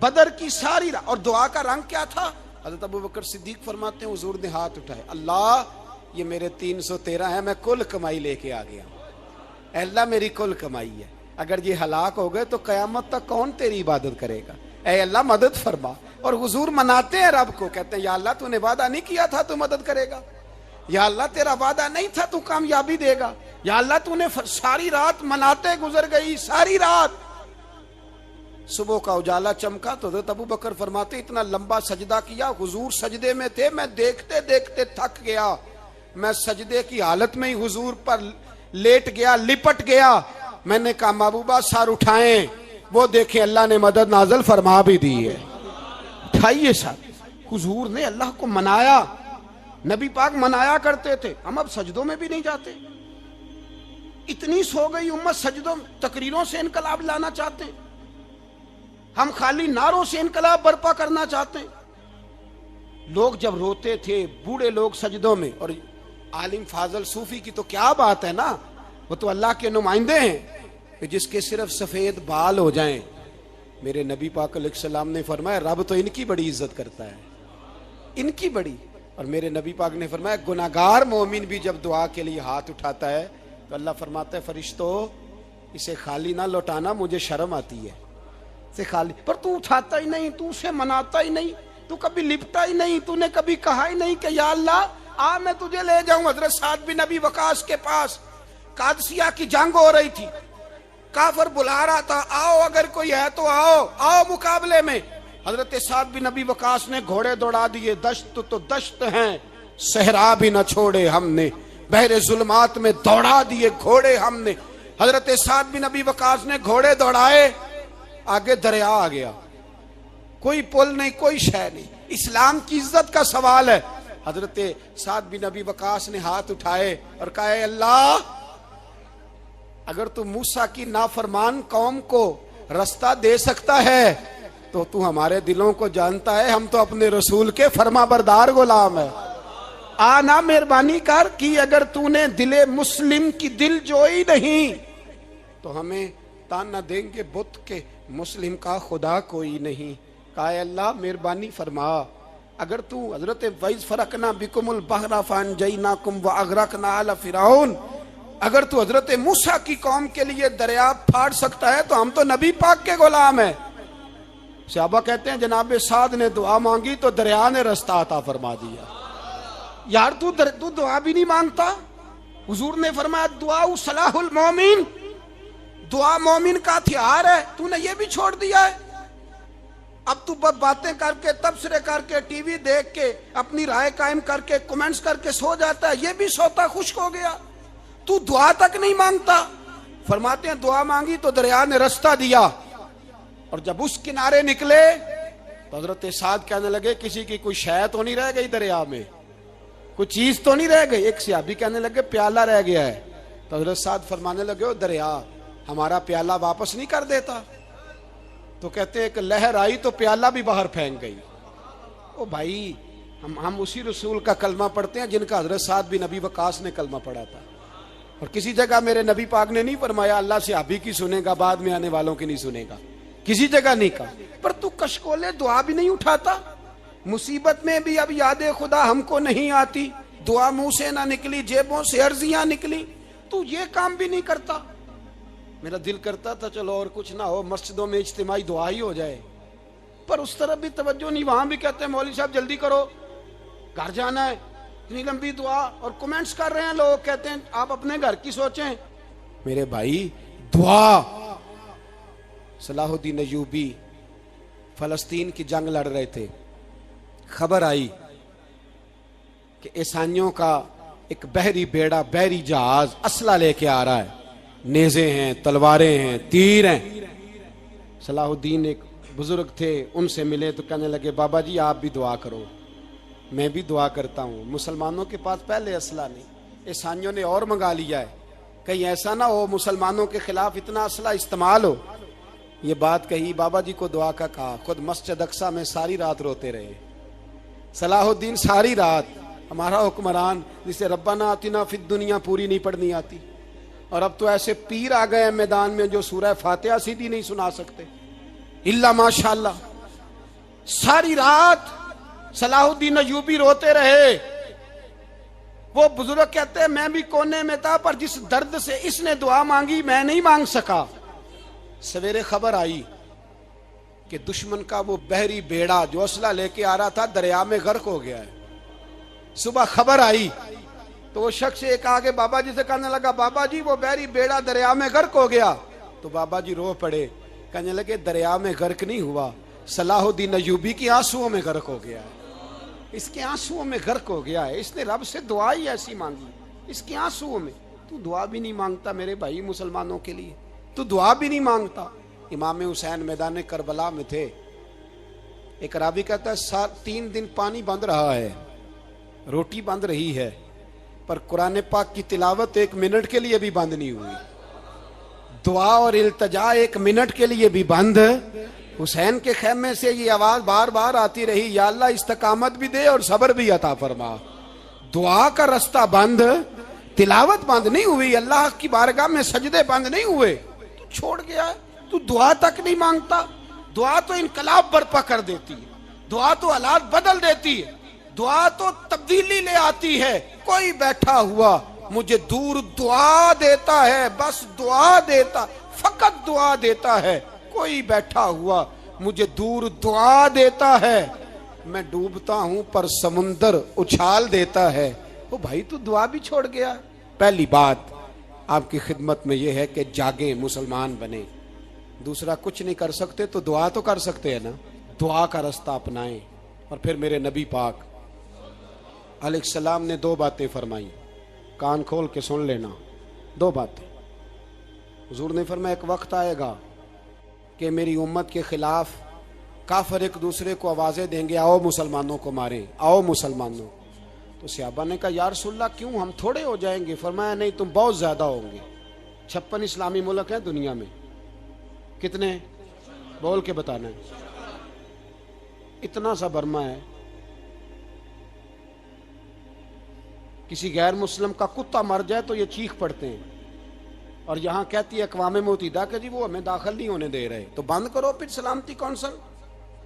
بدر کی ساری رات, اور دعا کا رنگ کیا تھا؟ حضرت ابو بکر صدیق فرماتے ہیں حضور نے ہاتھ اٹھائے, اللہ یہ میرے 313 ہیں, میں کل کمائی لے کے آ گیا. اے اللہ میری کل کمائی ہے, اگر یہ ہلاک ہو گئے تو قیامت تک کون تیری عبادت کرے گا؟ اے اللہ مدد فرما. اور حضور مناتے ہیں رب کو, کہتے ہیں یا اللہ تو نے وعدہ نہیں کیا تھا تو مدد کرے گا, یا اللہ تیرا وعدہ نہیں تھا تو کامیابی دے گا, یا اللہ تو نے ساری رات مناتے گزر گئی, ساری رات. صبح کا اجالا چمکا تو حضرت ابو بکر فرماتے اتنا لمبا سجدہ کیا, حضور سجدے میں تھے, میں دیکھتے دیکھتے تھک گیا, میں سجدے کی حالت میں ہی حضور پر لیٹ گیا, لپٹ گیا. میں نے کہا محبوبہ سر اٹھائیں, وہ دیکھیں اللہ نے مدد نازل فرما بھی دی ہے. اٹھائیے سر. حضور نے اللہ کو منایا, نبی پاک منایا کرتے تھے. ہم اب سجدوں میں بھی نہیں جاتے, اتنی سو گئی امت, سجدوں تقریروں سے انقلاب لانا چاہتے ہیں. ہم خالی نعروں سے انقلاب برپا کرنا چاہتے ہیں. لوگ جب روتے تھے بوڑھے لوگ سجدوں میں, اور عالم فاضل صوفی کی تو کیا بات ہے نا, وہ تو اللہ کے نمائندے ہیں کہ جس کے صرف سفید بال ہو جائیں. میرے نبی پاک علیہ السلام نے فرمایا رب تو ان کی بڑی عزت کرتا ہے, ان کی بڑی. اور میرے نبی پاک نے فرمایا گناہگار مومن بھی جب دعا کے لیے ہاتھ اٹھاتا ہے تو اللہ فرماتا ہے فرشتوں اسے خالی نہ لوٹانا, مجھے شرم آتی ہے اسے خالی. پر تو اٹھاتا ہی نہیں, تو اسے مناتا ہی نہیں, تو کبھی لپٹا ہی نہیں, تو نے کبھی کہا ہی نہیں کہ یا اللہ آ میں تجھے لے جاؤں حضرت سعد بن ابی وقاص کے پاس. قادسیہ کی جنگ ہو رہی تھی, کافر بلا رہا تھا آؤ اگر کوئی ہے تو آؤ, آؤ مقابلے میں. حضرت سعد بن ابی وقاص نے گھوڑے دوڑا دیے, دشت تو دشت ہیں صحرا بھی نہ چھوڑے ہم نے, بحر ظلمات میں دوڑا دیے گھوڑے ہم نے. حضرت سعد بن ابی وقاص نے گھوڑے دوڑائے, آگے دریا آ گیا, کوئی پل نہیں کوئی شے نہیں. اسلام کی عزت کا سوال ہے. حضرت سعد بن ابی وقاص نے ہاتھ اٹھائے اور کہا اے اللہ اگر تو موسیٰ کی نافرمان قوم کو رستہ دے سکتا ہے تو تو ہمارے دلوں کو جانتا ہے, ہم تو اپنے رسول کے فرما بردار غلام ہیں. آنا مہربانی کر کی اگر تو نے دل مسلم کی دل جوئی نہیں تو ہمیں تانا دیں گے بت کے مسلم کا خدا کوئی نہیں. کہا اے اللہ مہربانی فرما اگر تو حضرت وَإِذْ فَرَقْنَا بِكُمُ الْبَحْرَ فَأَنْجَيْنَاكُمْ وَأَغْرَقْنَا آلَ فِرْعَوْنَ, اگر تو حضرت موسیٰ کی قوم کے لیے دریا پھاڑ سکتا ہے تو ہم تو نبی پاک کے غلام ہیں. صحابہ کہتے ہیں جناب سعد نے دعا مانگی تو دریا نے رستہ عطا فرما دیا. یار تو دعا بھی نہیں مانگتا. حضور نے فرمایا دعا صلاح المومن, دعا مومن کا ہتھیار ہے, تو نے یہ بھی چھوڑ دیا ہے. اب تو باتیں کر کے تبصرے کر کے ٹی وی دیکھ کے اپنی رائے قائم کر کے کمنٹس کر کے سو جاتا ہے, یہ بھی سوتا خشک ہو گیا. تو دعا تک نہیں مانگتا. فرماتے ہیں دعا مانگی تو دریا نے رستہ دیا, اور جب اس کنارے نکلے تو حضرت سعد کہنے لگے کسی کی کوئی شے تو نہیں رہ گئی دریا میں, کوئی چیز تو نہیں رہ گئی. ایک صحابی کہنے لگے پیالہ رہ گیا ہے. تو حضرت سعد فرمانے لگے او دریا ہمارا پیالہ واپس نہیں کر دیتا. تو کہتے ہیں کہ لہر آئی تو پیالہ بھی باہر پھینک گئی. او بھائی ہم اسی رسول کا کلمہ پڑھتے ہیں جن کا حضرت سعد بن ابی وقاص نے کلمہ پڑھا تھا. اور کسی جگہ میرے نبی پاک نے نہیں فرمایا اللہ صحابی کی سنے گا بعد میں آنے والوں کی نہیں سنے گا, کسی جگہ نہیں کہا. پر تو کشکولے دعا بھی نہیں اٹھاتا. مصیبت میں بھی اب یاد خدا ہم کو نہیں آتی, دعا منہ سے نہ نکلی جیبوں سے عرضیاں نکلی, تو یہ کام بھی نہیں کرتا. میرا دل کرتا تھا چلو اور کچھ نہ ہو مسجدوں میں اجتماعی دعا ہی ہو جائے, پر اس طرف بھی توجہ نہیں. وہاں بھی کہتے ہیں مولوی صاحب جلدی کرو گھر جانا ہے, اتنی لمبی دعا, اور کمنٹس کر رہے ہیں لوگ کہتے ہیں آپ اپنے گھر کی سوچیں. میرے بھائی دعا. صلاح الدین ایوبی فلسطین کی جنگ لڑ رہے تھے, خبر آئی کہ عیسائیوں کا ایک بحری بیڑا بحری جہاز اسلحہ لے کے آ رہا ہے, نیزے ہیں تلواریں ہیں تیر ہیں. صلاح الدین ایک بزرگ تھے, ان سے ملے تو کہنے لگے بابا جی آپ بھی دعا کرو. میں بھی دعا کرتا ہوں. مسلمانوں کے پاس پہلے اسلحہ نہیں, عیسائیوں نے اور منگا لیا ہے, کہیں ایسا نہ ہو مسلمانوں کے خلاف اتنا اسلحہ استعمال ہو. یہ بات کہی, بابا جی کو دعا کا کہا, خود مسجد اقصی میں ساری رات روتے رہے. صلاح الدین ساری رات, ہمارا حکمران جسے ربنا آتنا فی الدنیا پوری نہیں پڑھنی آتی, اور اب تو ایسے پیر آ گئے میدان میں جو سورہ فاتحہ سیدھی نہیں سنا سکتے الا ماشاءاللہ. ساری رات صلاح الدین ایوبی روتے رہے. وہ بزرگ کہتے ہیں میں بھی کونے میں تھا, پر جس درد سے اس نے دعا مانگی میں نہیں مانگ سکا. سویرے خبر آئی کہ دشمن کا وہ بحری بیڑا جو اسلحہ لے کے آ رہا تھا دریا میں غرق ہو گیا ہے. صبح خبر آئی تو وہ شخص ایک آگے بابا جی سے کہنے لگا بابا جی وہ بحری بیڑا دریا میں غرق ہو گیا. تو بابا جی رو پڑے, کہنے لگے دریا میں غرق نہیں ہوا, صلاح الدین ایوبی کی آنسوؤں میں غرق ہو گیا ہے. اس کے آنسوؤں میں غرق ہو گیا ہے, اس نے رب سے دعا ہی ایسی مانگی اس کے آنسوؤں میں. تو دعا بھی نہیں مانگتا میرے بھائی مسلمانوں کے لیے, تو دعا بھی نہیں مانگتا. امام حسین میدان کربلا میں تھے, ایک راوی کہتا ہے 3 دن پانی بند رہا ہے, روٹی بند رہی ہے, پر قرآن پاک کی تلاوت 1 منٹ کے لیے بھی بند نہیں ہوئی, دعا اور التجا 1 منٹ کے لیے بھی بند حسین کے خیمے سے یہ آواز بار بار آتی رہی، یا اللہ استقامت بھی دے اور صبر بھی عطا فرما۔ دعا کا رستہ بند، تلاوت بند نہیں ہوئی، اللہ کی بارگاہ میں سجدے بند نہیں ہوئے، تو چھوڑ گیا ہے، تو دعا تک نہیں مانگتا۔ دعا تو انقلاب برپا کر دیتی ہے، دعا تو حالات بدل دیتی ہے، دعا تو تبدیلی لے آتی ہے۔ کوئی بیٹھا ہوا مجھے دور دعا دیتا ہے، بس دعا دیتا، فقط دعا دیتا ہے۔ کوئی بیٹھا ہوا مجھے دور دعا دیتا ہے، میں ڈوبتا ہوں پر سمندر اچھال دیتا ہے۔ وہ بھائی تو دعا بھی چھوڑ گیا۔ پہلی بات آپ کی خدمت میں یہ ہے کہ جاگیں، مسلمان بنیں۔ دوسرا کچھ نہیں کر سکتے تو دعا تو کر سکتے ہیں نا، دعا کا رستہ اپنائیں۔ اور پھر میرے نبی پاک علیہ السلام نے دو باتیں فرمائی، کان کھول کے سن لینا، دو باتیں۔ حضور نے فرمایا ایک وقت آئے گا کہ میری امت کے خلاف کافر ایک دوسرے کو آوازیں دیں گے، آؤ مسلمانوں کو ماریں، آؤ مسلمانوں۔ تو صحابہ نے کہا یا رسول اللہ کیوں، ہم تھوڑے ہو جائیں گے؟ فرمایا نہیں، تم بہت زیادہ ہوں گے۔ 56 اسلامی ملک ہیں دنیا میں، کتنے بول کے بتانا ہے؟ اتنا سا برما ہے، کسی غیر مسلم کا کتا مر جائے تو یہ چیخ پڑتے ہیں، اور یہاں کہتی ہے اقوام متحدہ کہ جی وہ ہمیں داخل نہیں ہونے دے رہے، تو بند کرو پھر سلامتی کونسل،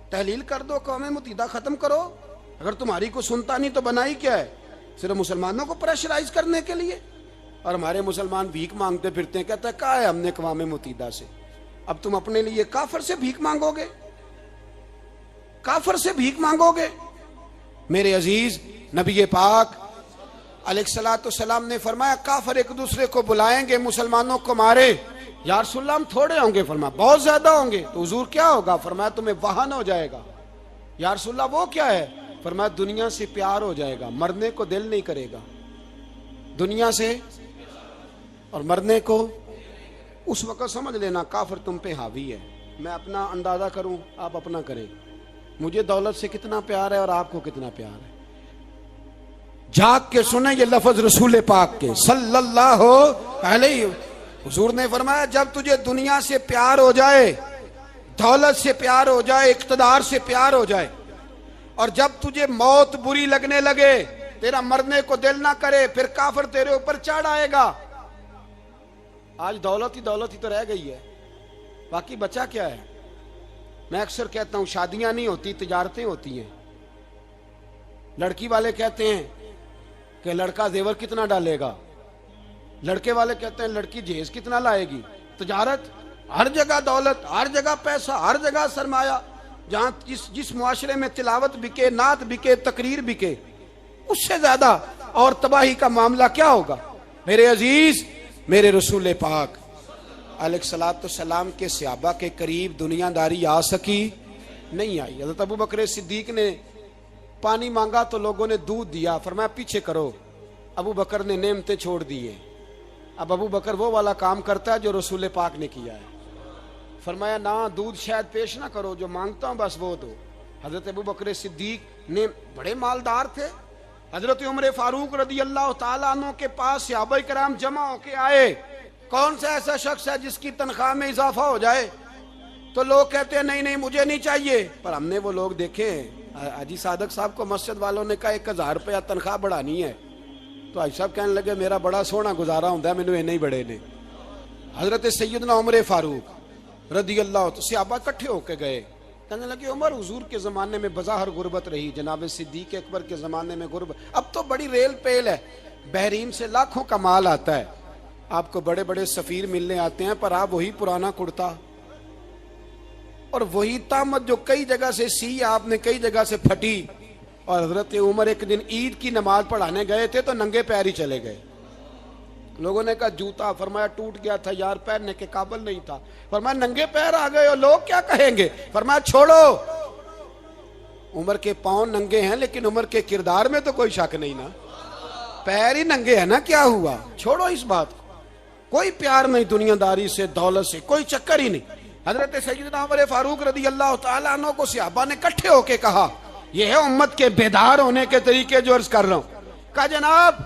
تحلیل کر دو، اقوام متحدہ ختم کرو۔ اگر تمہاری کو سنتا نہیں تو بنائی کیا ہے؟ صرف مسلمانوں کو پریشرائز کرنے کے لیے۔ اور ہمارے مسلمان بھیک مانگتے پھرتے ہیں، کہتا ہے کہا ہے ہم نے اقوام متحدہ سے، اب تم اپنے لیے کافر سے بھیک مانگو گے، کافر سے بھیک مانگو گے؟ میرے عزیز نبی پاک علیہ الصلوۃ والسلام نے فرمایا کافر ایک دوسرے کو بلائیں گے مسلمانوں کو مارے۔ یا رسول اللہ ہم تھوڑے ہوں گے، فرمایا بہت زیادہ ہوں گے۔ تو حضور کیا ہوگا؟ فرمایا تمہیں وہن ہو جائے گا۔ یا رسول اللہ وہ کیا ہے؟ فرمایا دنیا سے پیار ہو جائے گا، مرنے کو دل نہیں کرے گا، دنیا سے اور مرنے کو۔ اس وقت سمجھ لینا کافر تم پہ حاوی ہے۔ میں اپنا اندازہ کروں، آپ اپنا کریں، مجھے دولت سے کتنا پیار ہے اور آپ کو کتنا پیار ہے۔ جاگ کے سنیں یہ لفظ رسول پاک کے صلی اللہ علیہ۔ حضور نے فرمایا جب تجھے دنیا سے پیار ہو جائے، دولت سے پیار ہو جائے، اقتدار سے پیار ہو جائے، اور جب تجھے موت بری لگنے لگے، تیرا مرنے کو دل نہ کرے، پھر کافر تیرے اوپر چڑھ آئے گا۔ آج دولت ہی تو رہ گئی ہے، باقی بچا کیا ہے؟ میں اکثر کہتا ہوں شادیاں نہیں ہوتی، تجارتیں ہوتی ہیں۔ لڑکی والے کہتے ہیں کہ لڑکا زیور کتنا ڈالے گا، لڑکے والے کہتے ہیں لڑکی جہیز کتنا لائے گی۔ تجارت، ہر جگہ دولت، ہر جگہ پیسہ، ہر جگہ سرمایہ۔ جہاں جس معاشرے میں تلاوت بکے، نعت بکے، تقریر بکے، اس سے زیادہ اور تباہی کا معاملہ کیا ہوگا؟ میرے عزیز، میرے رسول پاک علیہ الصلوۃ والسلام کے صحابہ کے قریب دنیا داری آ سکی نہیں آئی۔ حضرت ابو بکر صدیق نے پانی مانگا تو لوگوں نے دودھ دیا، فرمایا پیچھے کرو۔ ابو بکر نے نعمتیں چھوڑ دیے۔ اب ابو بکر وہ والا کام کرتا ہے جو رسول پاک نے کیا ہے۔ فرمایا نہ دودھ شاید پیش نہ کرو، جو مانگتا ہوں بس وہ دو۔ حضرت ابو بکر صدیق نے بڑے مالدار تھے۔ حضرت عمر فاروق رضی اللہ تعالیٰ عنہ کے پاس صحابہ کرام جمع ہو کے آئے، کون سا ایسا شخص ہے جس کی تنخواہ میں اضافہ ہو جائے؟ تو لوگ کہتے ہیں نہیں مجھے نہیں چاہیے۔ پر ہم نے وہ لوگ دیکھے ہیں، حاجی صادق صاحب کو مسجد والوں نے کہا 1000 روپیہ تنخواہ بڑھانی ہے، تو حاجی صاحب کہنے لگے میرا بڑا سونا گزارا ہوتا ہے، مینوں نہیں بڑے نے۔ حضرت سیدنا عمر فاروق رضی اللہ عنہ صحابہ اکٹھے ہو کے گئے، کہنے لگے عمر حضور کے زمانے میں بظاہر غربت رہی، جناب صدیق اکبر کے زمانے میں غربت، اب تو بڑی ریل پیل ہے، بحرین سے لاکھوں کا مال آتا ہے، آپ کو بڑے بڑے سفیر ملنے آتے ہیں، پر آپ وہی پرانا کرتا اور وہی تامت جو کئی جگہ سے سی آپ نے کئی جگہ سے پھٹی۔ اور حضرت عمر ایک دن عید کی نماز پڑھانے گئے تھے تو ننگے پیر ہی چلے گئے۔ لوگوں نے کہا جوتا، فرمایا ٹوٹ گیا تھا یار، پہننے کے قابل نہیں تھا۔ فرمایا ننگے پیر آ گئے اور لوگ کیا کہیں گے؟ فرمایا چھوڑو، عمر کے پاؤں ننگے ہیں لیکن عمر کے کردار میں تو کوئی شک نہیں نا، پیر ہی ننگے ہیں نا، کیا ہوا؟ چھوڑو اس بات کو، کوئی پیار نہیں دنیا داری سے، دولت سے کوئی چکر ہی نہیں۔ حضرت سیدنا عمر فاروق رضی اللہ تعالیٰ عنہ کو صحابہ نے اکٹھے ہو کے کہا، یہ ہے امت کے بیدار ہونے کے طریقے جو عرض کر رہا ہوں۔ کہا جناب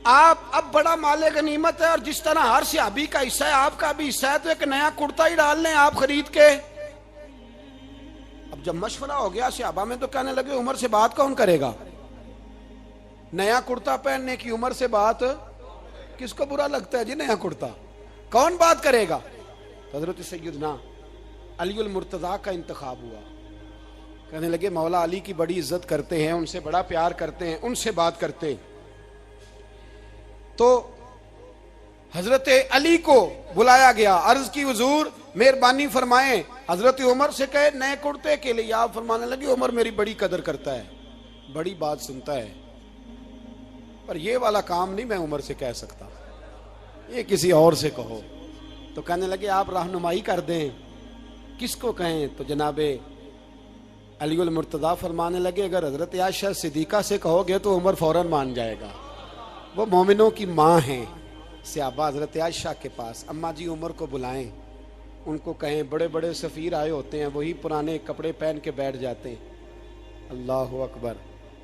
آپ اب بڑا مال غنیمت ہے، اور جس طرح ہر صحابی کا حصہ ہے آپ کا بھی حصہ ہے، تو ایک نیا کرتا ہی ڈال لیں آپ خرید کے۔ اب جب مشورہ ہو گیا صحابہ میں تو کہنے لگے عمر سے بات کون کرے گا؟ نیا کرتا پہننے کی عمر سے بات کس کو برا لگتا ہے جی؟ نیا کرتا کون بات کرے گا؟ حضرت سیدنا علی المرتضیٰ کا انتخاب ہوا۔ کہنے لگے مولا علی کی بڑی عزت کرتے ہیں، ان سے بڑا پیار کرتے ہیں، ان سے بات کرتے۔ تو حضرت علی کو بلایا گیا، عرض کی حضور مہربانی فرمائیں حضرت عمر سے کہے نئے کرتے کے لیے۔ آپ فرمانے لگے عمر میری بڑی قدر کرتا ہے، بڑی بات سنتا ہے، پر یہ والا کام نہیں میں عمر سے کہہ سکتا، یہ کسی اور سے کہو۔ تو کہنے لگے آپ رہنمائی کر دیں کس کو کہیں؟ تو جناب علی المرتضیٰ فرمانے لگے اگر حضرت عائشہ صدیقہ سے کہو گے تو عمر فوراً مان جائے گا، وہ مومنوں کی ماں ہیں۔ صحابہ حضرت عائشہ کے پاس، اماں جی عمر کو بلائیں، ان کو کہیں بڑے بڑے سفیر آئے ہوتے ہیں، وہی پرانے کپڑے پہن کے بیٹھ جاتے ہیں۔ اللہ اکبر۔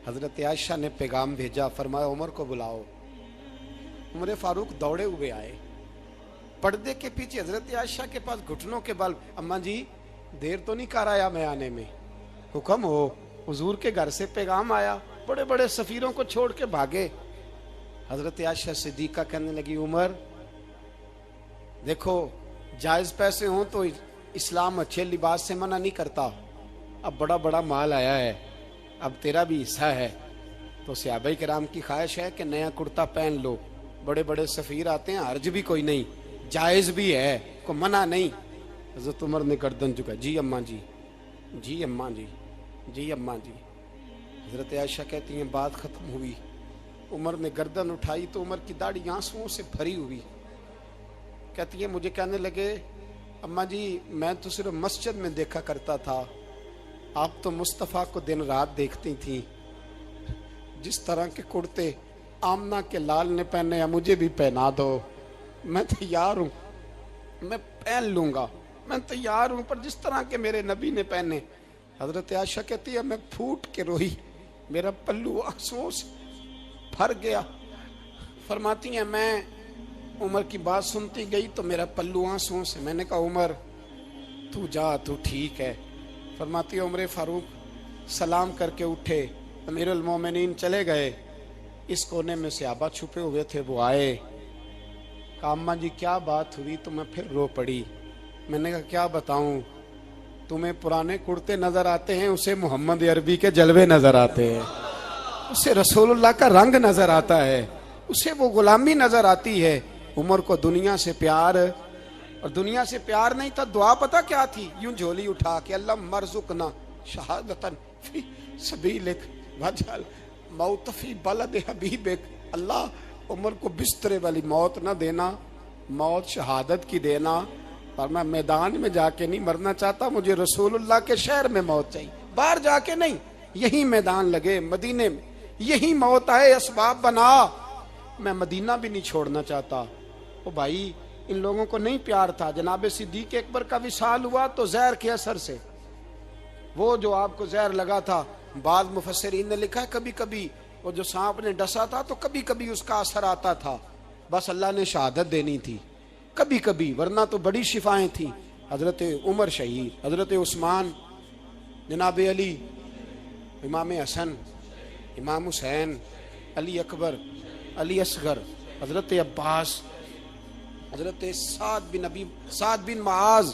حضرت عائشہ نے پیغام بھیجا، فرمایا عمر کو بلاؤ۔ عمر فاروق دوڑے ہوئے آئے، پردے کے پیچھے حضرت عائشہ کے پاس گھٹنوں کے بل، اماں جی دیر تو نہیں کر آیا میں آنے میں؟ حکم ہو، حضور کے گھر سے پیغام آیا، بڑے بڑے سفیروں کو چھوڑ کے بھاگے۔ حضرت عائشہ صدیقہ کہنے لگی عمر دیکھو جائز پیسے ہوں تو اسلام اچھے لباس سے منع نہیں کرتا، اب بڑا بڑا مال آیا ہے، اب تیرا بھی حصہ ہے، تو صحابہ کرام کی خواہش ہے کہ نیا کرتا پہن لو، بڑے بڑے سفیر آتے ہیں، حرج بھی کوئی نہیں، جائز بھی ہے، کو منع نہیں۔ حضرت عمر نے گردن جھکا، جی اماں جی، جی اماں جی، جی اماں جی۔ حضرت عائشہ کہتی ہیں بات ختم ہوئی، عمر نے گردن اٹھائی تو عمر کی داڑھی آنسوؤں سے بھری ہوئی، کہتی ہے مجھے کہنے لگے اماں جی میں تو صرف مسجد میں دیکھا کرتا تھا، آپ تو مصطفیٰ کو دن رات دیکھتی تھیں، جس طرح کے کرتے آمنہ کے لال نے پہنے ہیں مجھے بھی پہنا دو، میں تیار ہوں، میں پہن لوں گا، میں تیار ہوں، پر جس طرح کے میرے نبی نے پہنے۔ حضرت عائشہ کہتی ہے میں پھوٹ کے روئی، میرا پلو آنسوؤں سے بھر گیا۔ فرماتی ہیں میں عمر کی بات سنتی گئی تو میرا پلو آنسوؤں سے، میں نے کہا عمر تو جا، تو ٹھیک ہے۔ فرماتی ہے عمر فاروق سلام کر کے اٹھے، امیر المومنین چلے گئے، اس کونے میں صحابہ چھپے ہوئے تھے، وہ آئے، کہا اماں جی کیا بات ہوئی؟ تو میں پھر رو پڑی۔ میں نے کہا کیا بتاؤں، تمہیں پرانے کرتے نظر آتے ہیں، اسے محمد عربی کے جلوے نظر آتے ہیں، اسے رسول اللہ کا رنگ نظر آتا ہے، اسے وہ غلامی نظر آتی ہے۔ عمر کو دنیا سے پیار، اور دنیا سے پیار نہیں تھا، دعا پتہ کیا تھی؟ یوں جھولی اٹھا کے اللہ مرزقنا شہادتن فی سبیلک وجعل موت فی بلد حبیبک، اللہ عمر کو بسترے والی موت نہ دینا، موت شہادت کی دینا، اور میں میدان میں جا کے نہیں مرنا چاہتا، مجھے رسول اللہ کے شہر میں موت چاہیے، باہر جا کے نہیں، یہی میدان لگے مدینے میں، یہی موت آئے، اسباب بنا، میں مدینہ بھی نہیں چھوڑنا چاہتا۔ او بھائی ان لوگوں کو نہیں پیار تھا، جناب صدیق اکبر کا وصال ہوا تو زہر کے اثر سے، وہ جو آپ کو زہر لگا تھا، بعض مفسرین نے لکھا ہے کبھی کبھی وہ جو سانپ نے ڈسا تھا تو کبھی کبھی اس کا اثر آتا تھا، بس اللہ نے شہادت دینی تھی کبھی کبھی، ورنہ تو بڑی شفائیں تھیں۔ حضرت عمر شہید، حضرت عثمان، جناب علی، امام حسن، امام حسین، علی اکبر، علی اصغر، حضرت عباس، حضرت سعد بن معاذ،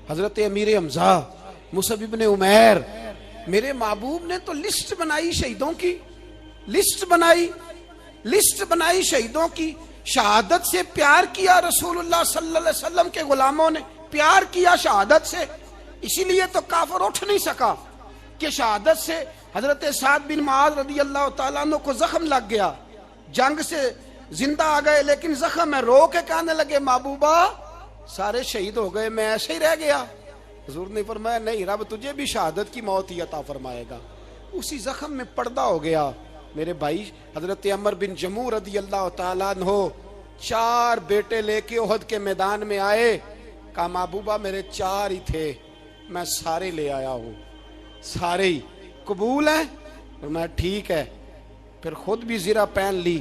حضرت امیر حمزہ، مصعب بن عمیر، میرے محبوب نے تو لسٹ بنائی شہیدوں کی، لسٹ بنائی شہیدوں کی، شہادت سے پیار کیا رسول اللہ صلی اللہ علیہ وسلم کے غلاموں نے، پیار کیا شہادت سے، اسی لیے تو کافر اٹھ نہیں سکا کہ شہادت سے حضرت سعد بن معاذ رضی اللہ تعالیٰ عنہ کو زخم لگ گیا، جنگ سے زندہ آ گئے لیکن زخم ہے، رو کے کہنے لگے محبوبہ سارے شہید ہو گئے میں ایسے ہی رہ گیا۔ حضور نے فرمایا نہیں، رب تجھے بھی شہادت کی موت ہی عطا فرمائے گا، اسی زخم میں پردہ ہو گیا۔ میرے بھائی حضرت عمر بن جموع رضی اللہ تعالیٰ عنہ 4 بیٹے لے کے احد کے میدان میں آئے، کہا محبوبہ میرے 4 ہی تھے، میں سارے لے آیا ہوں، سارے ہی قبول ہیں؟ اور میں ٹھیک ہے، پھر خود بھی زرہ پہن لی،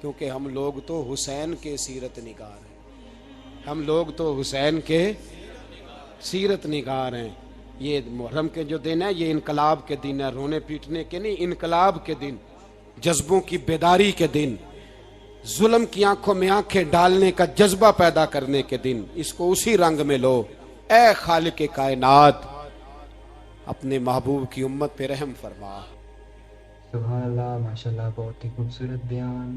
کیونکہ ہم لوگ تو حسین کے سیرت نگار ہیں، ہم لوگ تو حسین کے سیرت نگار ہیں۔ یہ محرم کے جو دن ہے یہ انقلاب کے دن ہے، رونے پیٹنے کے نہیں، انقلاب کے دن، جذبوں کی بیداری کے دن، ظلم کی آنکھوں میں آنکھیں ڈالنے کا جذبہ پیدا کرنے کے دن۔ اس کو اسی رنگ میں لو۔ اے خالق کائنات اپنے محبوب کی امت پہ رحم فرما۔ سبحان اللہ، ماشاءاللہ، بہت ہی خوبصورت بیان۔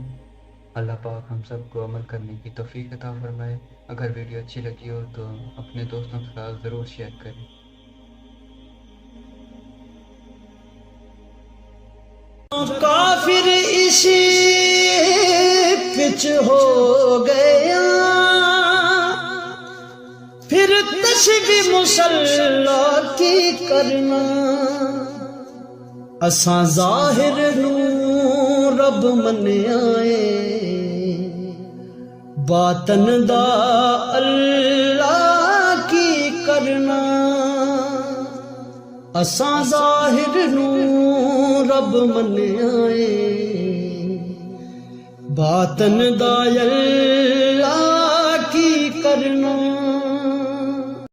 اللہ پاک ہم سب کو عمل کرنے کی توفیق عطا فرمائے۔ اگر ویڈیو اچھی لگی ہو تو اپنے دوستوں کے ساتھ ضرور شیئر کریں۔ کافر اسی پچ ہو گیا، پھر تشبیہ مسلح کی کرنا، اساں ظاہر نو رب من آئے، باطن دا اللہ کی کرنا، اساں ظاہر نو رب من آئے، باطن دا اللہ